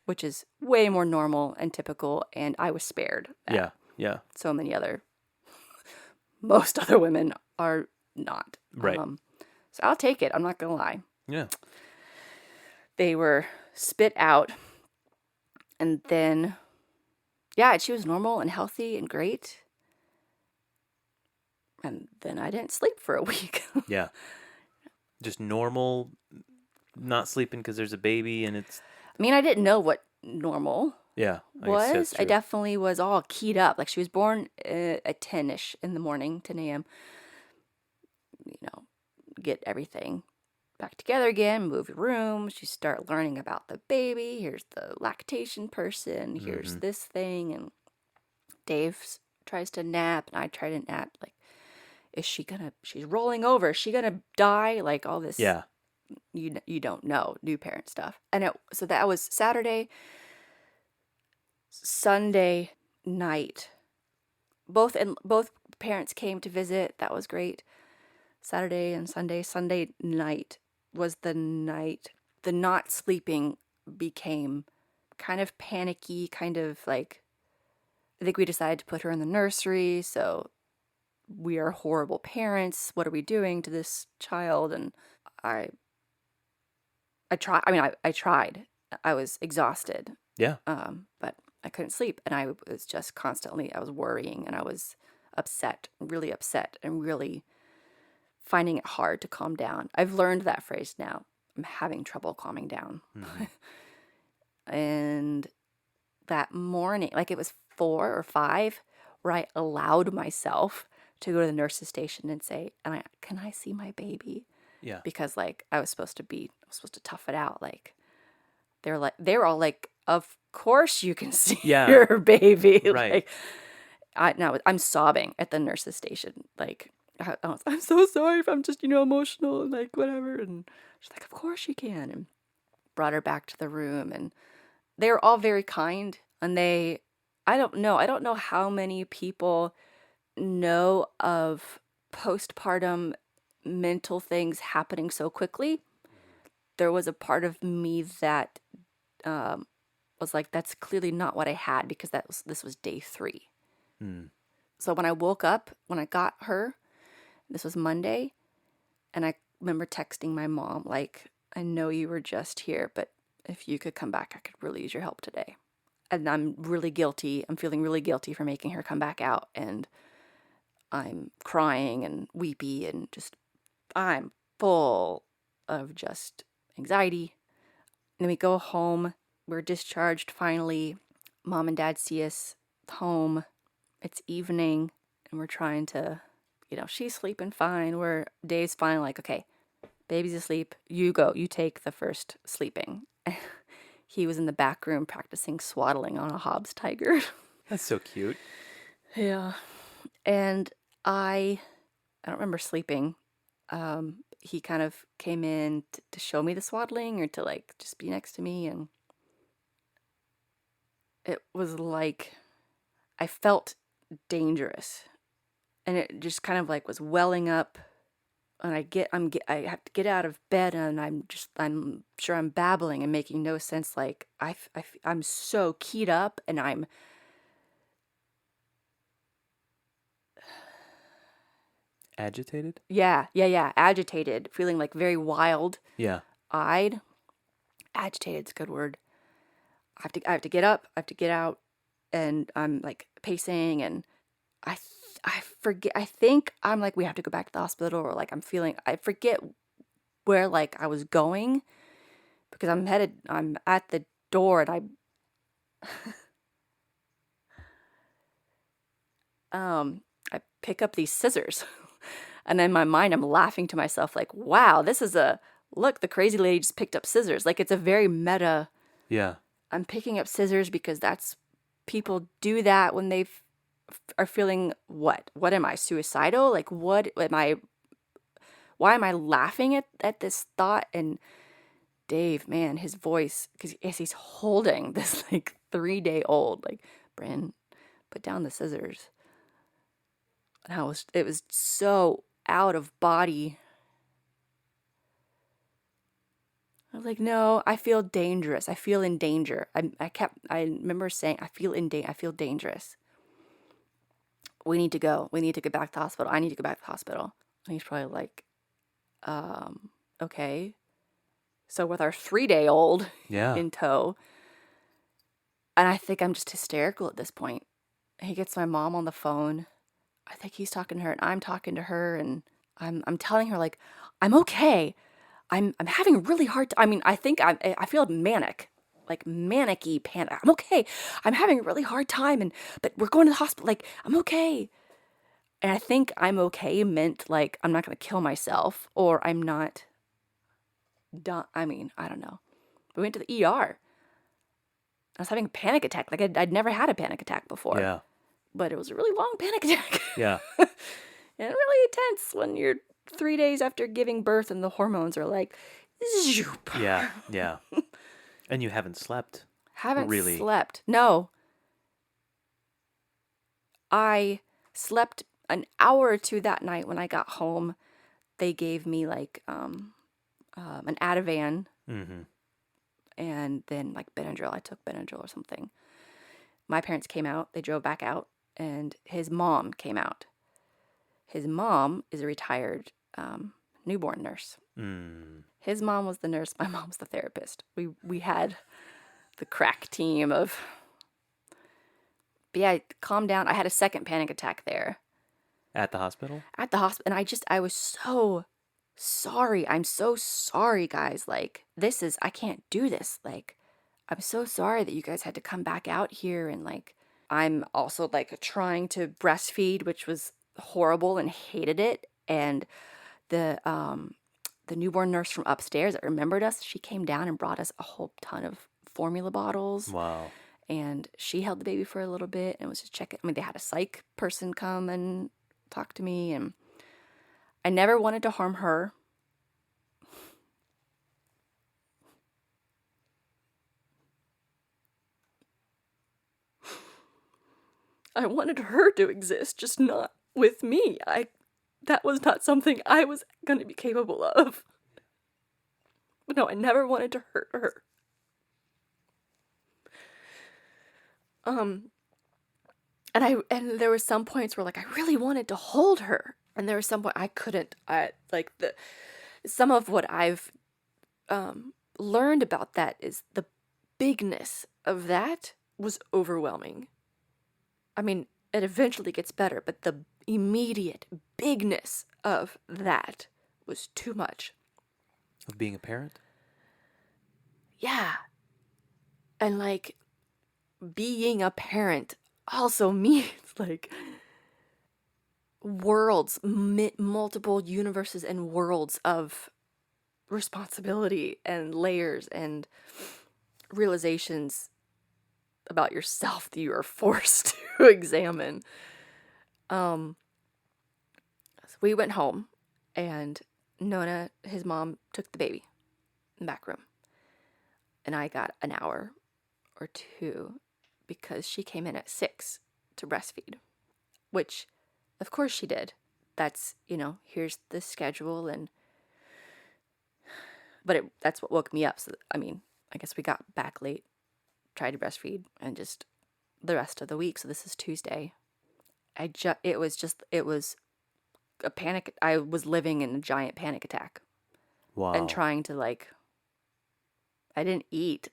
Which is way more normal and typical, and I was spared that. Yeah. So most other women are not. Right. So I'll take it. I'm not going to lie. Yeah. They were spit out, and then, yeah, she was normal and healthy and great. And then I didn't sleep for a week. Yeah. Just normal, not sleeping because there's a baby and it's... I didn't know what normal was. I definitely was all keyed up. Like, she was born at 10-ish in the morning, 10 a.m. Get everything back together again, move your rooms. You start learning about the baby. Here's the lactation person. Here's this thing. And Dave tries to nap, and I try to nap. Like, she's rolling over. Is she gonna die? Like, all this. Yeah. You don't know, new parent stuff. And so that was Saturday, Sunday night. Both parents came to visit. That was great. Saturday and Sunday. Sunday night was the night the not sleeping became kind of panicky, kind of like, I think we decided to put her in the nursery. So we are horrible parents. What are we doing to this child? And I tried. I tried. I was exhausted. Yeah. But I couldn't sleep, and I was just constantly. I was worrying, and I was upset, and really finding it hard to calm down. I've learned that phrase now. I'm having trouble calming down. Mm-hmm. And that morning, like, it was 4 or 5, where I allowed myself to go to the nurse's station and say, "Can I see my baby?" Yeah. Because, like, I was supposed to tough it out. Like, they're all like, "Of course you can see your baby." Right. Like, I'm sobbing at the nurse's station. Like, I'm so sorry if I'm just, emotional and, like, whatever. And she's like, "Of course you can." And brought her back to the room, and they were all very kind. And I don't know how many people know of postpartum mental things happening so quickly. There was a part of me that was like, that's clearly not what I had, because this was day 3. So when I woke up, when I got her, this was Monday, and I remember texting my mom, like, "I know you were just here, but if you could come back, I could really use your help today." And I'm really guilty. I'm feeling really guilty for making her come back out, and I'm crying and weepy, and just, I'm full of just anxiety. And then we go home. We're discharged finally. Mom and Dad see us home. It's evening, and we're trying to, she's sleeping fine. Dave's finally like, "Okay, baby's asleep. You go. You take the first sleeping." he was in the back room practicing swaddling on a Hobbs tiger. That's so cute. Yeah. And I don't remember sleeping. He kind of came in to show me the swaddling or to like just be next to me, and it was like I felt dangerous, and it just kind of like was welling up. And I have to get out of bed, and I'm sure I'm babbling and making no sense. Like I'm so keyed up, and I'm Agitated? yeah, agitated, feeling like very wild Yeah. eyed. Agited's a good word. I have to get up, I have to get out, and I'm like pacing, and I forget. I think I'm like, we have to go back to the hospital, or like I forget where like I was going, because I'm at the door, and I pick up these scissors, and in my mind I'm laughing to myself like, wow, look, the crazy lady just picked up scissors. Like, it's a very meta. Yeah. I'm picking up scissors because people do that when they are feeling what? What am I, suicidal? Like, why am I laughing at this thought? And Dave, man, his voice, because as he's holding this like 3-day-old, like, Bryn, put down the scissors. And it was so out of body. I was like, no, I feel dangerous. I feel in danger. I remember saying, I feel dangerous. We need to go. We need to get back to the hospital. I need to go back to the hospital. And he's probably like, okay. So with our 3-day-old Yeah. in tow, and I think I'm just hysterical at this point. He gets my mom on the phone. I think he's talking to her, and I'm talking to her, and I'm telling her like, I'm okay. I'm having a really hard time. I mean, I think I feel manic, like manic-y panic. I'm okay. I'm having a really hard time, but we're going to the hospital. Like, I'm okay. And I think I'm okay meant like I'm not going to kill myself, or I'm not done. I mean, I don't know. We went to the ER. I was having a panic attack. Like, I'd never had a panic attack before. Yeah. But it was a really long panic attack. Yeah. And really intense when you're 3 days after giving birth and the hormones are like, zoop. Yeah. Yeah. And you haven't slept. Haven't Really? slept. No. I slept an hour or two that night when I got home. They gave me like an Ativan, Mm-hmm. and then like Benadryl. I took Benadryl or something. My parents came out. They drove back out, and his mom came out. His mom is a retired newborn nurse. Mm. His mom was the nurse. My mom was the therapist. We had the crack team of. But yeah, calm down. I had a second panic attack there. At the hospital? At the hospital. And I was so sorry. I'm so sorry, guys. Like, I can't do this. Like, I'm so sorry that you guys had to come back out here. And like, I'm also like trying to breastfeed, which was horrible and hated it. And the newborn nurse from upstairs that remembered us, she came down and brought us a whole ton of formula bottles. Wow. And she held the baby for a little bit and was just checking. I mean, they had a psych person come and talk to me, and I never wanted to harm her. I wanted her to exist, just not with me. That was not something I was going to be capable of. But no, I never wanted to hurt her. And there were some points where like I really wanted to hold her, and there was some point I couldn't. Some of what I've learned about that is the bigness of that was overwhelming. I mean, it eventually gets better, but the immediate bigness of that was too much. Of being a parent? Yeah. And like, being a parent also means like worlds, multiple universes and worlds of responsibility and layers and realizations about yourself that you are forced to examine. So we went home, and Nona, his mom, took the baby in the back room. And I got an hour or two because she came in at 6 to breastfeed, which, of course, she did. That's, here's the schedule, but that's what woke me up. So, I guess we got back late, tried to breastfeed, and just the rest of the week. So this is Tuesday. It was a panic. I was living in a giant panic attack. Wow. And trying to I didn't eat.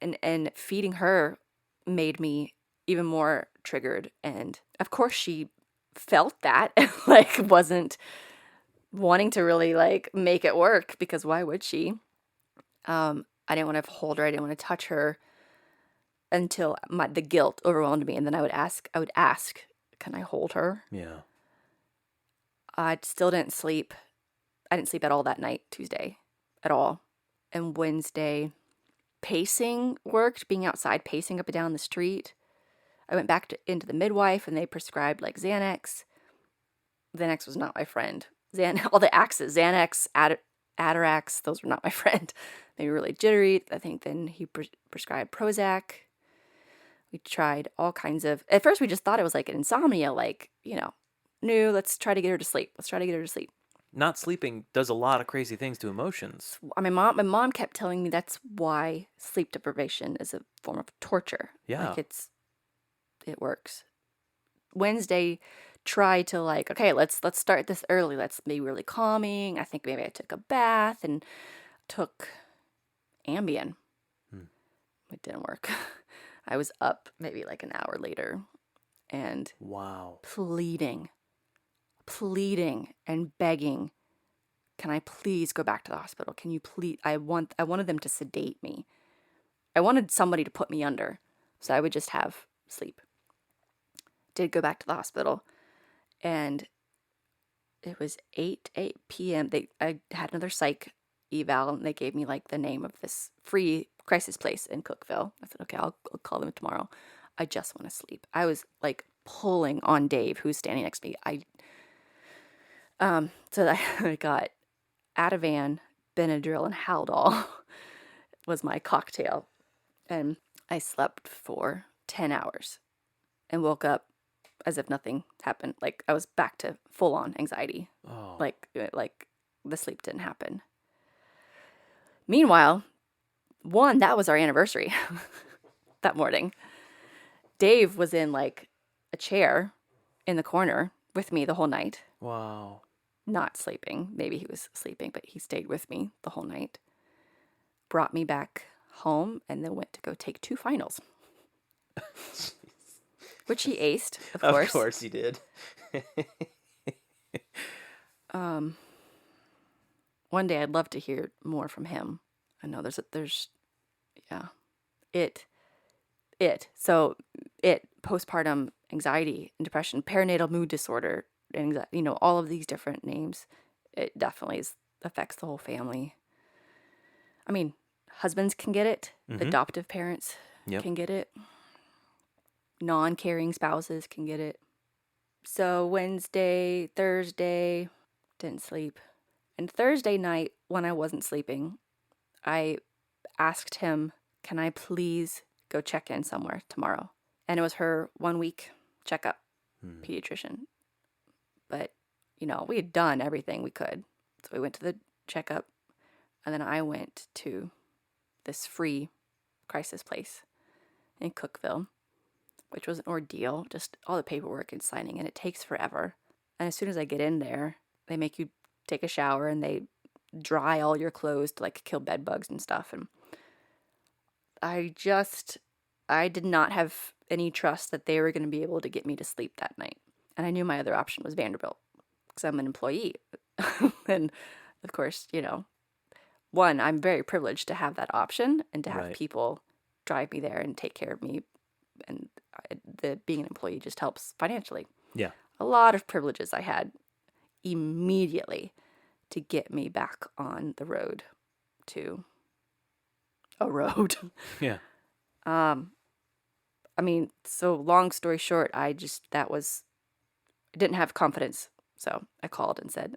and feeding her made me even more triggered. And of course she felt that, wasn't wanting to really make it work, because why would she? I didn't want to hold her. I didn't want to touch her until the guilt overwhelmed me. And then I would ask, can I hold her? Yeah. I still didn't sleep. I didn't sleep at all that night, Tuesday, at all. And Wednesday, pacing worked, being outside, pacing up and down the street. I went back into the midwife, and they prescribed Xanax. Xanax was not my friend. All the axes, Xanax, Atarax, those were not my friend. They were really jittery. I think then he prescribed Prozac. We tried all kinds of, at first we just thought it was an insomnia, no, let's try to get her to sleep. Not sleeping does a lot of crazy things to emotions. My mom kept telling me that's why sleep deprivation is a form of torture. Yeah. It works. Wednesday, tried to okay, let's start this early. Let's be really calming. I think maybe I took a bath and took Ambien. It didn't work. I was up maybe an hour later, and wow, pleading and begging, can I please go back to the hospital? Can you please? I wanted them to sedate me. I wanted somebody to put me under so I would just have sleep. Did go back to the hospital, and it was 8 p.m. I had another psych eval, and they gave me the name of this free crisis place in Cookville. I said, okay, I'll call them tomorrow. I just want to sleep. I was pulling on Dave, who's standing next to me. So I got Ativan, Benadryl, and Haldol was my cocktail. And I slept for 10 hours and woke up as if nothing happened. I was back to full-on anxiety. Oh. The sleep didn't happen. Meanwhile, that was our anniversary that morning. Dave was in a chair in the corner with me the whole night. Wow. Not sleeping. Maybe he was sleeping, but he stayed with me the whole night. Brought me back home, and then went to go take 2 finals. Which he aced, of course. Of course he did. One day I'd love to hear more from him. I know postpartum anxiety and depression, perinatal mood disorder, anxiety, all of these different names. It definitely affects the whole family. Husbands can get it. Mm-hmm. Adoptive parents can get it. Non-caring spouses can get it. So Wednesday, Thursday, didn't sleep. And Thursday night, when I wasn't sleeping, I asked him, can I please go check in somewhere tomorrow? And it was her 1-week checkup, pediatrician. But, we had done everything we could. So we went to the checkup, and then I went to this free crisis place in Cookville, which was an ordeal, just all the paperwork and signing, and it takes forever. And as soon as I get in there, they make you take a shower, and they dry all your clothes to kill bed bugs and stuff. And I did not have any trust that they were going to be able to get me to sleep that night. And I knew my other option was Vanderbilt, because I'm an employee. And of course, one, I'm very privileged to have that option and to have people drive me there and take care of me. And being an employee just helps financially. Yeah. A lot of privileges I had immediately to get me back on the road to a road. Yeah. I mean, so long story short, I didn't have confidence. So I called and said,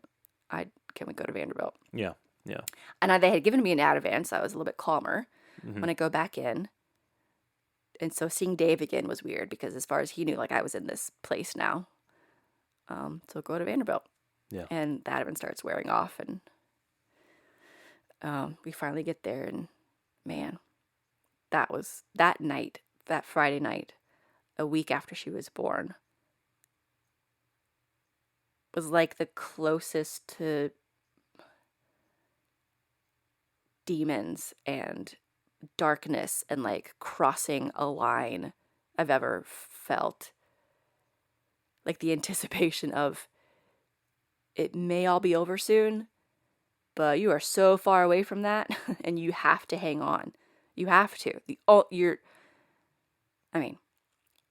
can we go to Vanderbilt? Yeah. Yeah. And they had given me an Ativan, so I was a little bit calmer Mm-hmm. when I go back in. And so seeing Dave again was weird because as far as he knew, like I was in this place now. So go to Vanderbilt. Yeah. And the Ativan starts wearing off and we finally get there and man, that night, that Friday night, a week after she was born, was like the closest to demons and darkness and like crossing a line I've ever felt. Like the anticipation of it may all be over soon, but you are so far away from that and you have to hang on. You have to. I mean,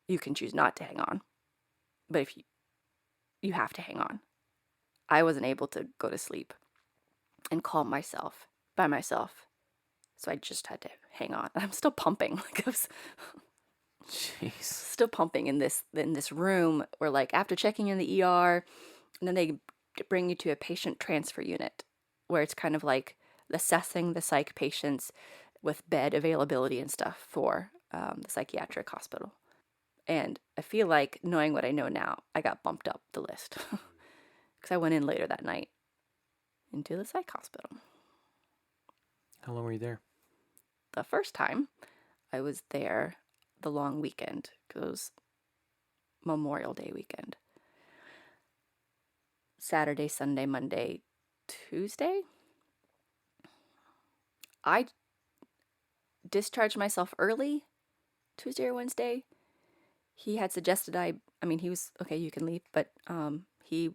you can choose not to hang on, but if you have to hang on. I wasn't able to go to sleep and calm myself by myself. So I just had to hang on. I'm still pumping. Like I was Jeez. still pumping in this room where like after checking in the ER and then they bring you to a patient transfer unit where it's kind of like assessing the psych patients with bed availability and stuff for the psychiatric hospital. And I feel like knowing what I know now, I got bumped up the list because I went in later that night into the psych hospital. How long were you there? The first time I was there the long weekend because it was Memorial Day weekend. Saturday, Sunday, Monday, Tuesday. I discharged myself early, Tuesday or Wednesday. He had suggested he was, okay, you can leave, but he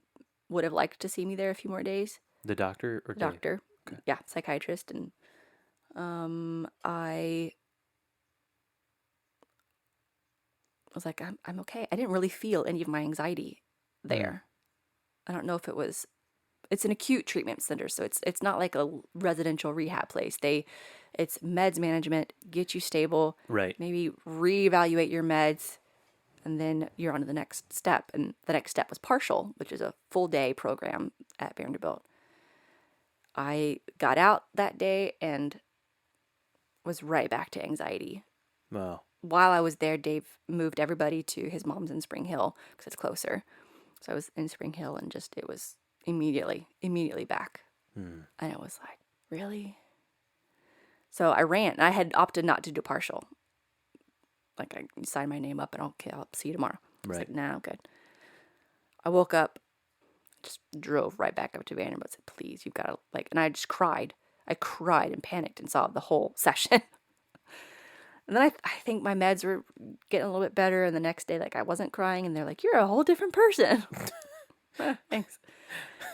would have liked to see me there a few more days. The doctor or Dave? Doctor. Okay. Yeah, psychiatrist. And I was like, I'm okay. I didn't really feel any of my anxiety there. I don't know if it's an acute treatment center, so it's not like a residential rehab place. It's meds management, get you stable, Right. maybe reevaluate your meds, and then you're on to the next step. And the next step was partial, which is a full day program at Vanderbilt. I got out that day and was right back to anxiety. Wow. While I was there, Dave moved everybody to his mom's in Spring Hill because it's closer. So I was in Spring Hill and it was immediately back. And it was like, really? So I ran. I had opted not to do partial. Like I signed my name up and okay, I'll see you tomorrow. I was like, nah, I'm good. I woke up, just drove right back up to Vanderbilt and said, please, you've got to and I just cried. I cried and panicked and sobbed the whole session. And then I think my meds were getting a little bit better. And the next day, I wasn't crying. And they're like, you're a whole different person. Thanks.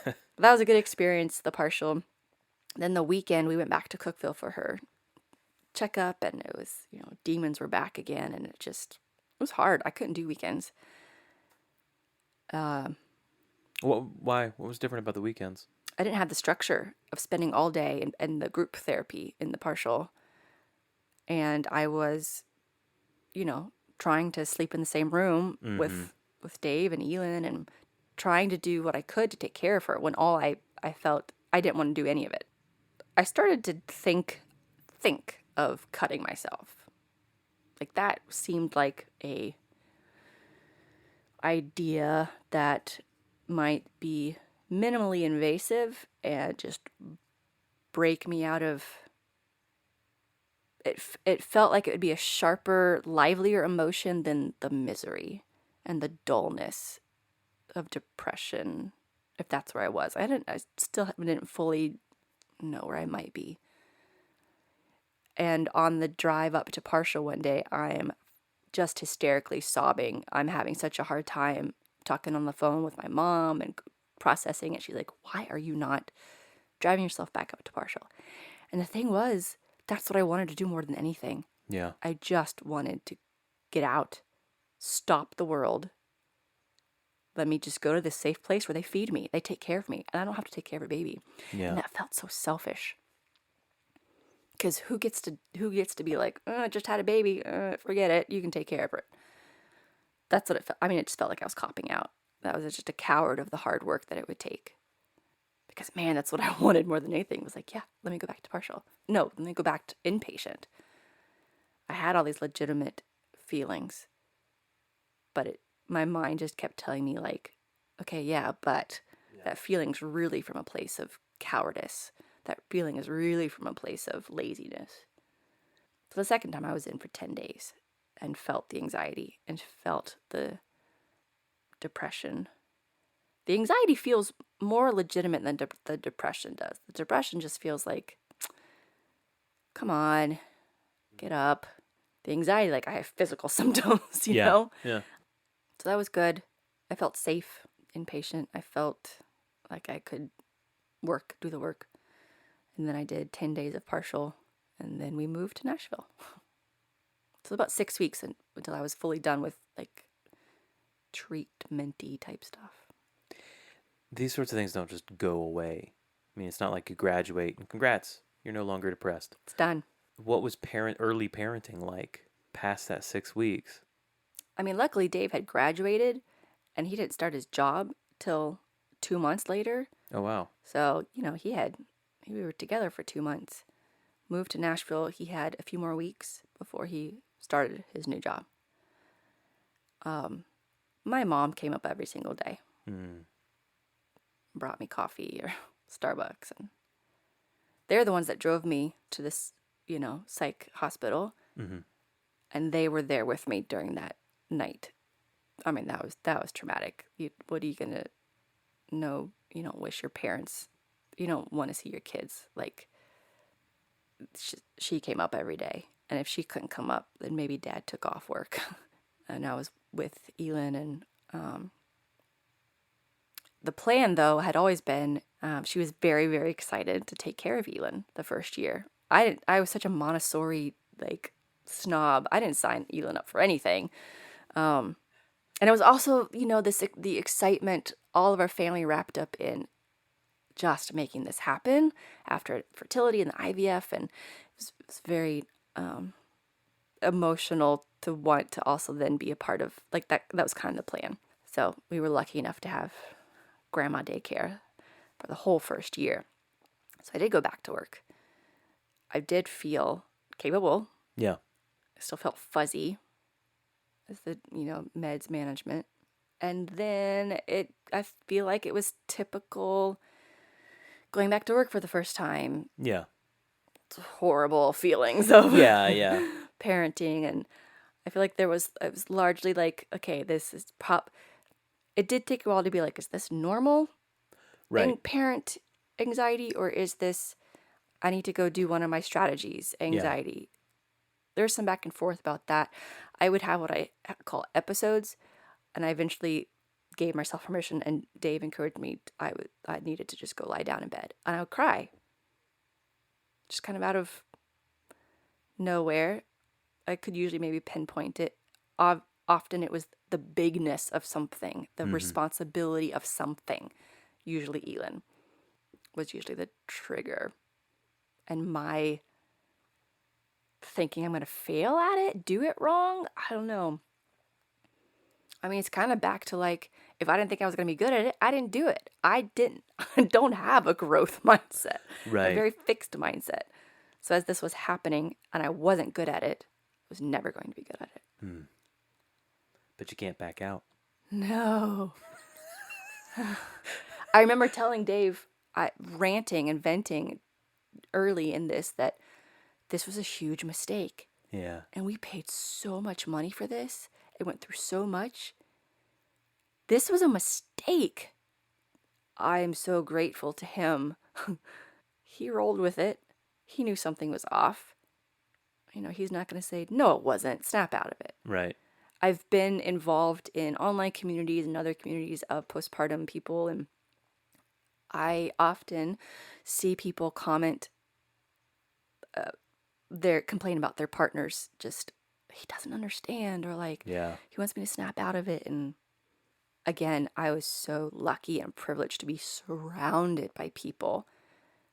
That was a good experience, the partial. Then the weekend, we went back to Cookeville for her checkup. And it was, demons were back again. And it was hard. I couldn't do weekends. Why? What was different about the weekends? I didn't have the structure of spending all day in the group therapy in the partial. And I was, trying to sleep in the same room with Dave and Elin and trying to do what I could to take care of her when all I felt I didn't want to do any of it. I started to think of cutting myself. That seemed like a idea that might be minimally invasive and just break me out of it felt like it would be a sharper, livelier emotion than the misery and the dullness of depression, if that's where I was. I still didn't fully know where I might be. And on the drive up to partial one day, I am just hysterically sobbing. I'm having such a hard time talking on the phone with my mom and processing it. She's like, why are you not driving yourself back up to partial? And the thing was, that's what I wanted to do more than anything. Yeah. I just wanted to get out, stop the world. Let me just go to this safe place where they feed me. They take care of me. And I don't have to take care of a baby. Yeah. And that felt so selfish. Because who gets to be like, I just had a baby, forget it, you can take care of it. That's what it felt. I mean, it just felt like I was copping out. That was just a coward of the hard work that it would take. Because, man, that's what I wanted more than anything. Was like, yeah, let me go back to partial. No, let me go back to inpatient. I had all these legitimate feelings, but my mind just kept telling me, like, okay, yeah, but that feeling's really from a place of cowardice. That feeling is really from a place of laziness. So the second time I was in for 10 days and felt the anxiety and felt the depression. The anxiety feels more legitimate than the depression does. The depression just feels like, come on, get up. The anxiety, like I have physical symptoms, you know? Yeah. So that was good. I felt safe, inpatient. I felt like I could do the work. And then I did 10 days of partial, and then we moved to Nashville. So about 6 weeks until I was fully done with like treatment-y type stuff. These sorts of things don't just go away. I mean, it's not like you graduate and congrats, you're no longer depressed. It's done. What was early parenting like past that 6 weeks? I mean, luckily Dave had graduated and he didn't start his job till 2 months later. Oh, wow. So, we were together for 2 months. Moved to Nashville. He had a few more weeks before he started his new job. My mom came up every single day. Brought me coffee or Starbucks. And they're the ones that drove me to this, psych hospital. Mm-hmm. And they were there with me during that night. I mean, that was traumatic. What are you going to know? You don't wish your parents, you don't want to see your kids. Like, she came up every day. And if she couldn't come up, then maybe Dad took off work. And I was with Elin. And the plan, though, had always been, she was very, very excited to take care of Elin the first year. I was such a Montessori, like, snob. I didn't sign Elin up for anything. And it was also, the excitement all of our family wrapped up in just making this happen after fertility and the IVF. And it was very emotional to want to also then be a part of, like, that was kind of the plan. So we were lucky enough to have grandma daycare for the whole first year. So I did go back to work. I did feel capable. Yeah. I still felt fuzzy as the, meds management. And then I feel like it was typical going back to work for the first time. Yeah. It's horrible feelings of Yeah. parenting. And I feel like it was largely like, okay, this is it did take a while to be like, is this normal? Right. Parent anxiety, or is this, I need to go do one of my strategies anxiety? Yeah. There's some back and forth about that. I would have what I call episodes, and I eventually gave myself permission, and Dave encouraged me. I needed to just go lie down in bed, and I would cry. Just kind of out of nowhere. I could usually maybe pinpoint it. Often it was the bigness of something, the responsibility of something. Usually Elin was usually the trigger. And my thinking I'm going to fail at it, do it wrong, I don't know. I mean, it's kind of back to like, if I didn't think I was going to be good at it, I didn't do it. I don't have a growth mindset. Right. A very fixed mindset. So as this was happening and I wasn't good at it, I was never going to be good at it. But you can't back out. No. I remember telling Dave, ranting and venting early in this, that this was a huge mistake. Yeah. And we paid so much money for this. It went through so much. This was a mistake. I am so grateful to him. He rolled with it. He knew something was off. He's not going to say, no, it wasn't. Snap out of it. Right. I've been involved in online communities and other communities of postpartum people, and I often see people comment, they're complaining about their partners, just, he doesn't understand, or like, he wants me to snap out of it. And again, I was so lucky and privileged to be surrounded by people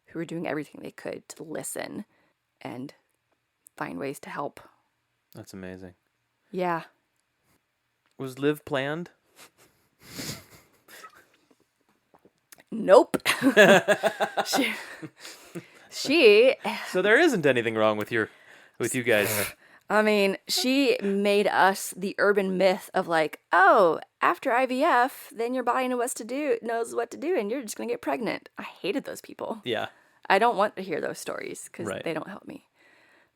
who were doing everything they could to listen and find ways to help. That's amazing. Yeah. Was Liv planned? Nope. she So there isn't anything wrong with you guys. I mean, she made us the urban myth of like, oh, after IVF, then your body knows what to do, and you're just gonna get pregnant. I hated those people. Yeah. I don't want to hear those stories because Right. they don't help me.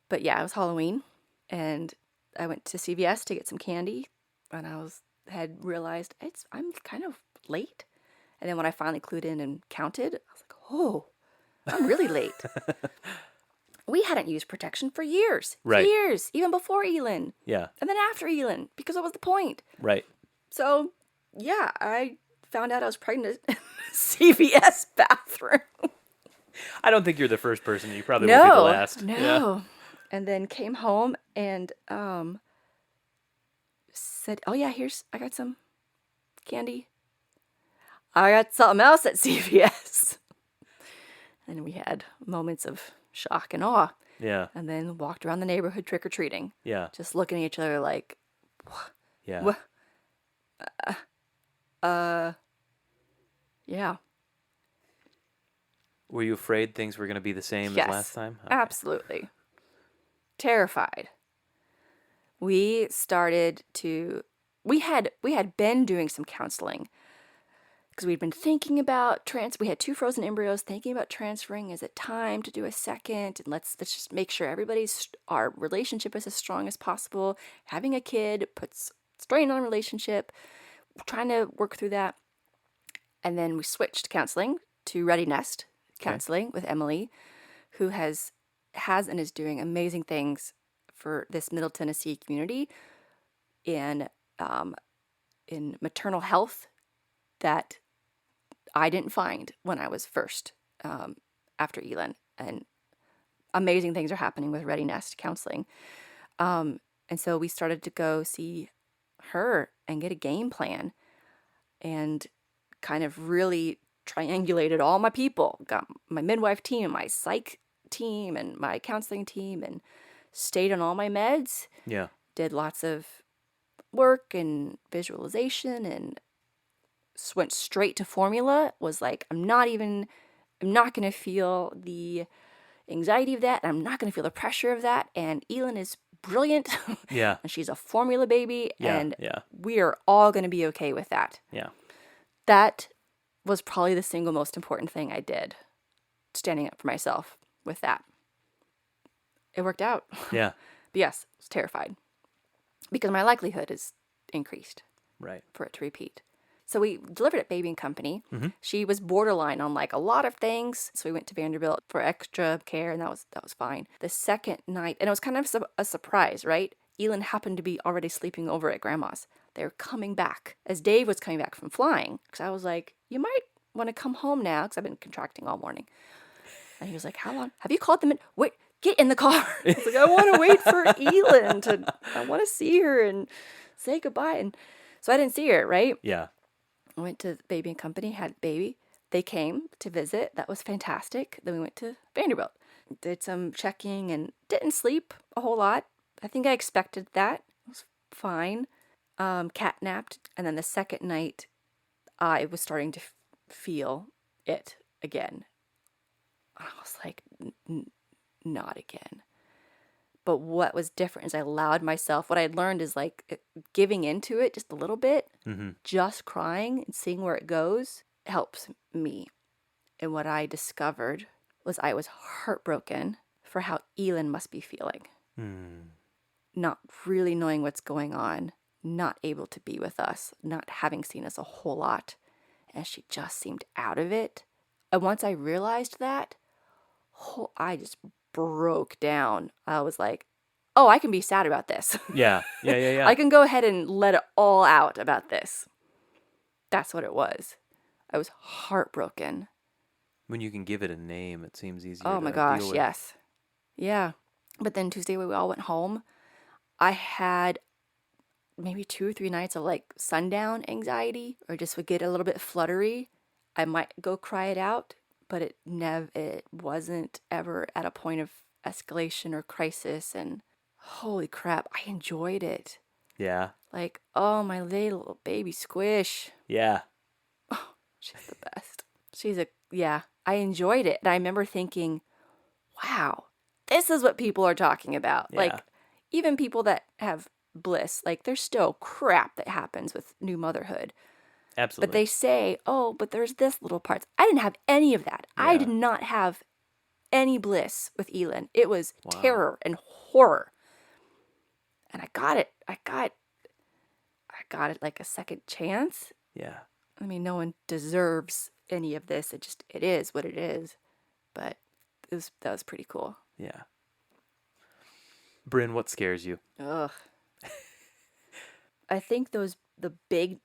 But yeah, it was Halloween, and I went to CVS to get some candy, and had realized I'm kind of late. And then when I finally clued in and counted, I was like, oh, I'm really late. We hadn't used protection for years. Right. Years, even before Elin. Yeah. And then after Elin, because what was the point? Right. So, yeah, I found out I was pregnant in the CVS bathroom. I don't think you're the first person. You probably won't be the last. No. Yeah. And then came home and said, oh yeah, I got some candy. I got something else at CVS. And we had moments of shock and awe. Yeah. And then walked around the neighborhood trick-or-treating. Yeah. Just looking at each other like, Yeah. what? Yeah. Were you afraid things were going to be the same Yes, as last time? Okay. absolutely. Terrified. We had been doing some counseling because we'd been thinking about we had 2 frozen embryos, thinking about transferring. Is it time to do a second? And let's just make sure our relationship is as strong as possible. Having a kid puts strain on a relationship. Trying to work through that. And then we switched counseling to Ready Nest counseling with Emily, who has and is doing amazing things for this Middle Tennessee community in maternal health that I didn't find when I was first after Elin. And amazing things are happening with Ready Nest counseling. And so we started to go see her and get a game plan and kind of really triangulated all my people. Got my midwife team, my psych team, and my counseling team, and stayed on all my meds. Yeah. Did lots of work and visualization and went straight to formula. Was like, I'm not going to feel the anxiety of that. And I'm not going to feel the pressure of that. And Elin is brilliant. Yeah. And she's a formula baby. Yeah. And Yeah. we are all going to be okay with that. Yeah. That was probably the single most important thing I did, standing up for myself with that. It worked out. Yeah. But yes, I was terrified because my likelihood is increased Right. for it to repeat. So we delivered at Baby and Company. Mm-hmm. She was borderline on like a lot of things. So we went to Vanderbilt for extra care, and that was fine. The second night, and it was kind of a surprise, right? Elin happened to be already sleeping over at Grandma's. They were coming back as Dave was coming back from flying. Because I was like, you might want to come home now, because I've been contracting all morning. And he was like, how long? Have you called them in? Wait, get in the car. I was like, I want to wait for Elin. I want to see her and say goodbye. And so I didn't see her, right? Yeah. I went to Baby and Company, had baby. They came to visit. That was fantastic. Then we went to Vanderbilt. Did some checking and didn't sleep a whole lot. I think I expected that. It was fine. Cat napped. And then the second night, I was starting to feel it again. I was like, not again. But what was different is I allowed myself, what I had learned is like giving into it just a little bit, just crying and seeing where it goes helps me. And what I discovered was I was heartbroken for how Elin must be feeling. Not really knowing what's going on, not able to be with us, not having seen us a whole lot. And she just seemed out of it. And once I realized that, I just broke down. I was like, oh, I can be sad about this. Yeah. Yeah. Yeah. Yeah. I can go ahead and let it all out about this. That's what it was. I was heartbroken. When you can give it a name, it seems easier. Oh my to gosh, deal with. yes. Yeah. But then Tuesday when we all went home, I had maybe 2 or 3 nights of like sundown anxiety, or just would get a little bit fluttery. I might go cry it out, but it wasn't ever at a point of escalation or crisis. And holy crap, I enjoyed it. Yeah. Like, oh, my little baby squish. Yeah. She's the best. Yeah, I enjoyed it. And I remember thinking, wow, this is what people are talking about. Yeah. Like, even people that have bliss, like, there's still crap that happens with new motherhood. Absolutely. But they say, oh, but there's this little part. I didn't have any of that. I did not have any bliss with Elin. It was terror and horror. And I got it. I got it like a second chance. Yeah. I mean, no one deserves any of this. It is what it is. But that was pretty cool. Yeah. Bryn, what scares you? Ugh. I think the big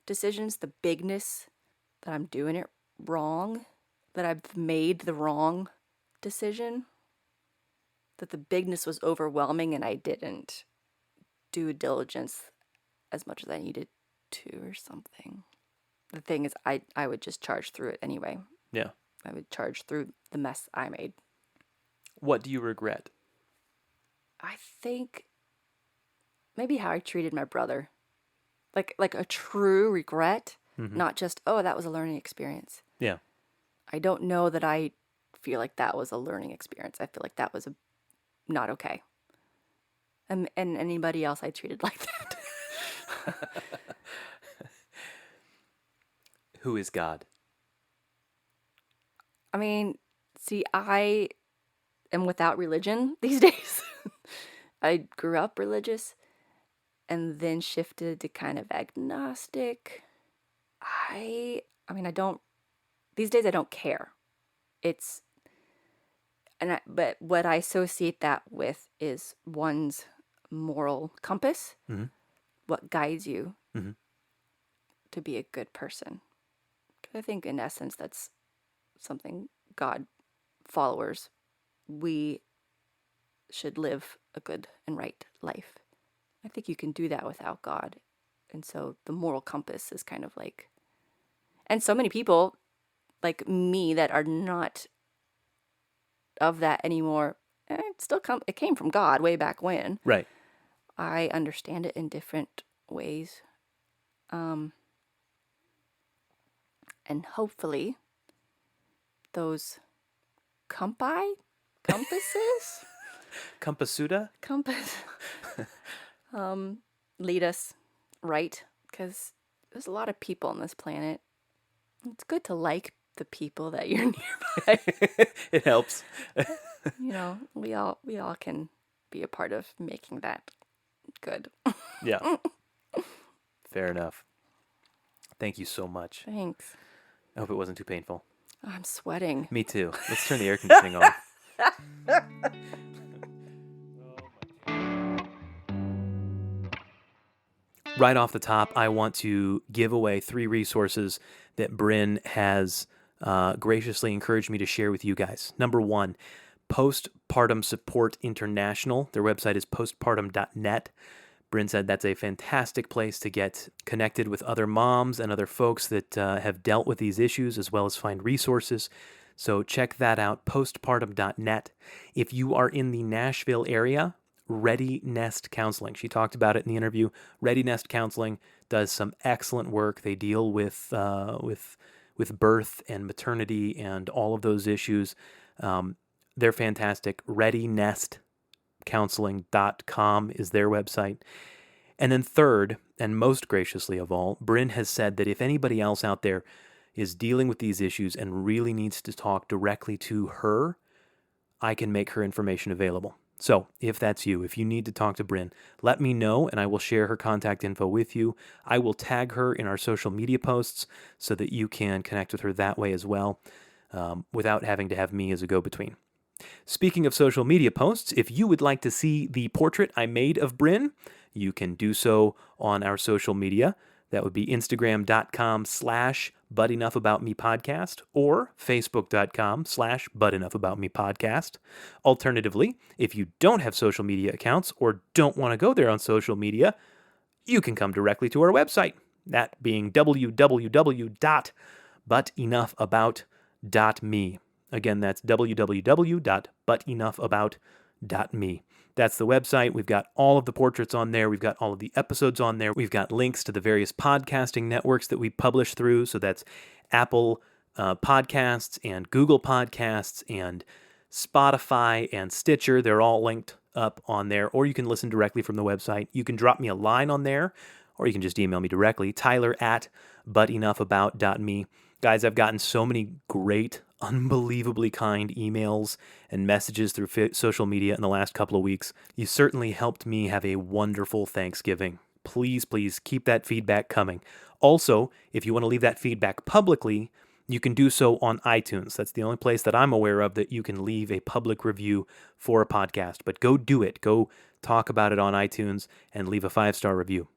decisions, the bigness that I'm doing it wrong, that I've made the wrong decision, that the bigness was overwhelming and I didn't do diligence as much as I needed to or something. The thing is, I would just charge through it anyway. Yeah. I would charge through the mess I made. What do you regret? I think maybe how I treated my brother. Like a true regret, not just, oh, that was a learning experience. Yeah. I don't know that I feel like that was a learning experience. I feel like that was not okay. And anybody else I treated like that. Who is God? I mean, see, I am without religion these days. I grew up religious and then shifted to kind of agnostic. These days I don't care. But what I associate that with is one's moral compass, what guides you to be a good person. I think in essence that's something God followers, we should live a good and right life. I think you can do that without God. And so the moral compass is kind of like, and so many people like me that are not of that anymore, it came from God way back when. Right. I understand it in different ways. And hopefully those compasses Compasuda? compass lead us right, because there's a lot of people on this planet. It's good to like the people that you're nearby. It helps. You know, we all can be a part of making that good. Yeah. Fair enough. Thank you so much. Thanks. I hope it wasn't too painful. Oh, I'm sweating. Me too. Let's turn the air conditioning on. Right off the top, I want to give away 3 resources that Bryn has graciously encouraged me to share with you guys. Number 1, Postpartum Support International. Their website is postpartum.net. Bryn said that's a fantastic place to get connected with other moms and other folks that have dealt with these issues, as well as find resources. So check that out, postpartum.net. If you are in the Nashville area, Ready Nest Counseling. She talked about it in the interview. Ready Nest Counseling does some excellent work. They deal with birth and maternity and all of those issues. They're fantastic. ReadyNestCounseling.com is their website. And then third, and most graciously of all, Bryn has said that if anybody else out there is dealing with these issues and really needs to talk directly to her, I can make her information available. So if that's you, if you need to talk to Bryn, let me know and I will share her contact info with you. I will tag her in our social media posts so that you can connect with her that way as well, without having to have me as a go-between. Speaking of social media posts, if you would like to see the portrait I made of Bryn, you can do so on our social media. That would be Instagram.com/ButEnoughAboutMePodcast or Facebook.com/ButEnoughAboutMePodcast. Alternatively, if you don't have social media accounts or don't want to go there on social media, you can come directly to our website, that being www.butenoughAbout.me. Again, that's www.butenoughAbout.me. That's the website. We've got all of the portraits on there. We've got all of the episodes on there. We've got links to the various podcasting networks that we publish through. So that's Apple Podcasts and Google Podcasts and Spotify and Stitcher. They're all linked up on there. Or you can listen directly from the website. You can drop me a line on there, or you can just email me directly, tyler@butenoughAbout.me. Guys, I've gotten so many great, unbelievably kind emails and messages through social media in the last couple of weeks. You certainly helped me have a wonderful Thanksgiving. Please, please keep that feedback coming. Also, if you want to leave that feedback publicly, you can do so on iTunes. That's the only place that I'm aware of that you can leave a public review for a podcast. But go do it. Go talk about it on iTunes and leave a 5-star review.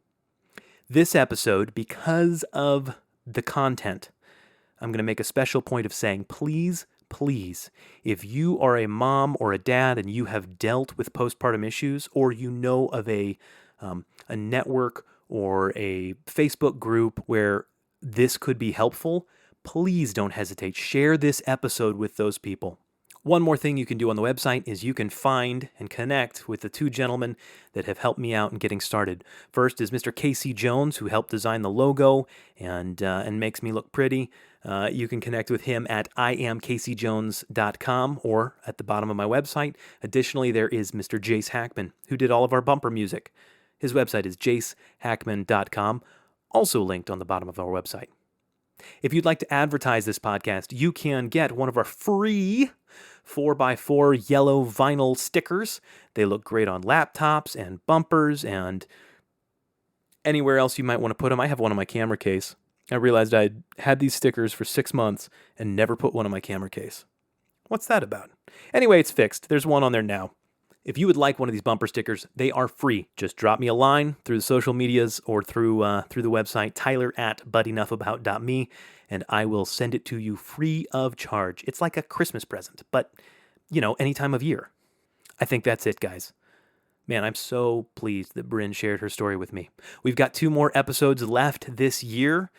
This episode, because of the content, I'm going to make a special point of saying, please, please, if you are a mom or a dad and you have dealt with postpartum issues, or you know of a network or a Facebook group where this could be helpful, please don't hesitate. Share this episode with those people. One more thing you can do on the website is you can find and connect with the two gentlemen that have helped me out in getting started. First is Mr. Casey Jones, who helped design the logo and makes me look pretty. You can connect with him at iamcaseyjones.com or at the bottom of my website. Additionally, there is Mr. Jace Hackman, who did all of our bumper music. His website is jacehackman.com, also linked on the bottom of our website. If you'd like to advertise this podcast, you can get one of our free 4x4 yellow vinyl stickers. They look great on laptops and bumpers and anywhere else you might want to put them. I have one on my camera case. I realized I'd had these stickers for 6 months and never put one on my camera case. What's that about? Anyway, it's fixed. There's one on there now. If you would like one of these bumper stickers, they are free. Just drop me a line through the social medias or through the website, tyler@butenoughAbout.me, and I will send it to you free of charge. It's like a Christmas present, but, any time of year. I think that's it, guys. Man, I'm so pleased that Bryn shared her story with me. We've got 2 more episodes left this year.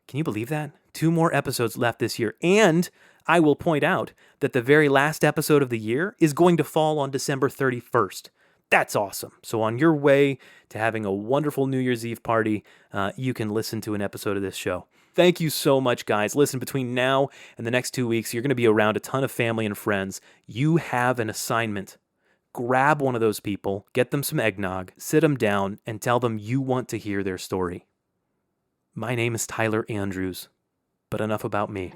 Can you believe that? 2 more episodes left this year. And I will point out that the very last episode of the year is going to fall on December 31st. That's awesome. So on your way to having a wonderful New Year's Eve party, you can listen to an episode of this show. Thank you so much, guys. Listen, between now and the next 2 weeks, you're going to be around a ton of family and friends. You have an assignment. Grab one of those people, get them some eggnog, sit them down, and tell them you want to hear their story. My name is Tyler Andrews, but enough about me.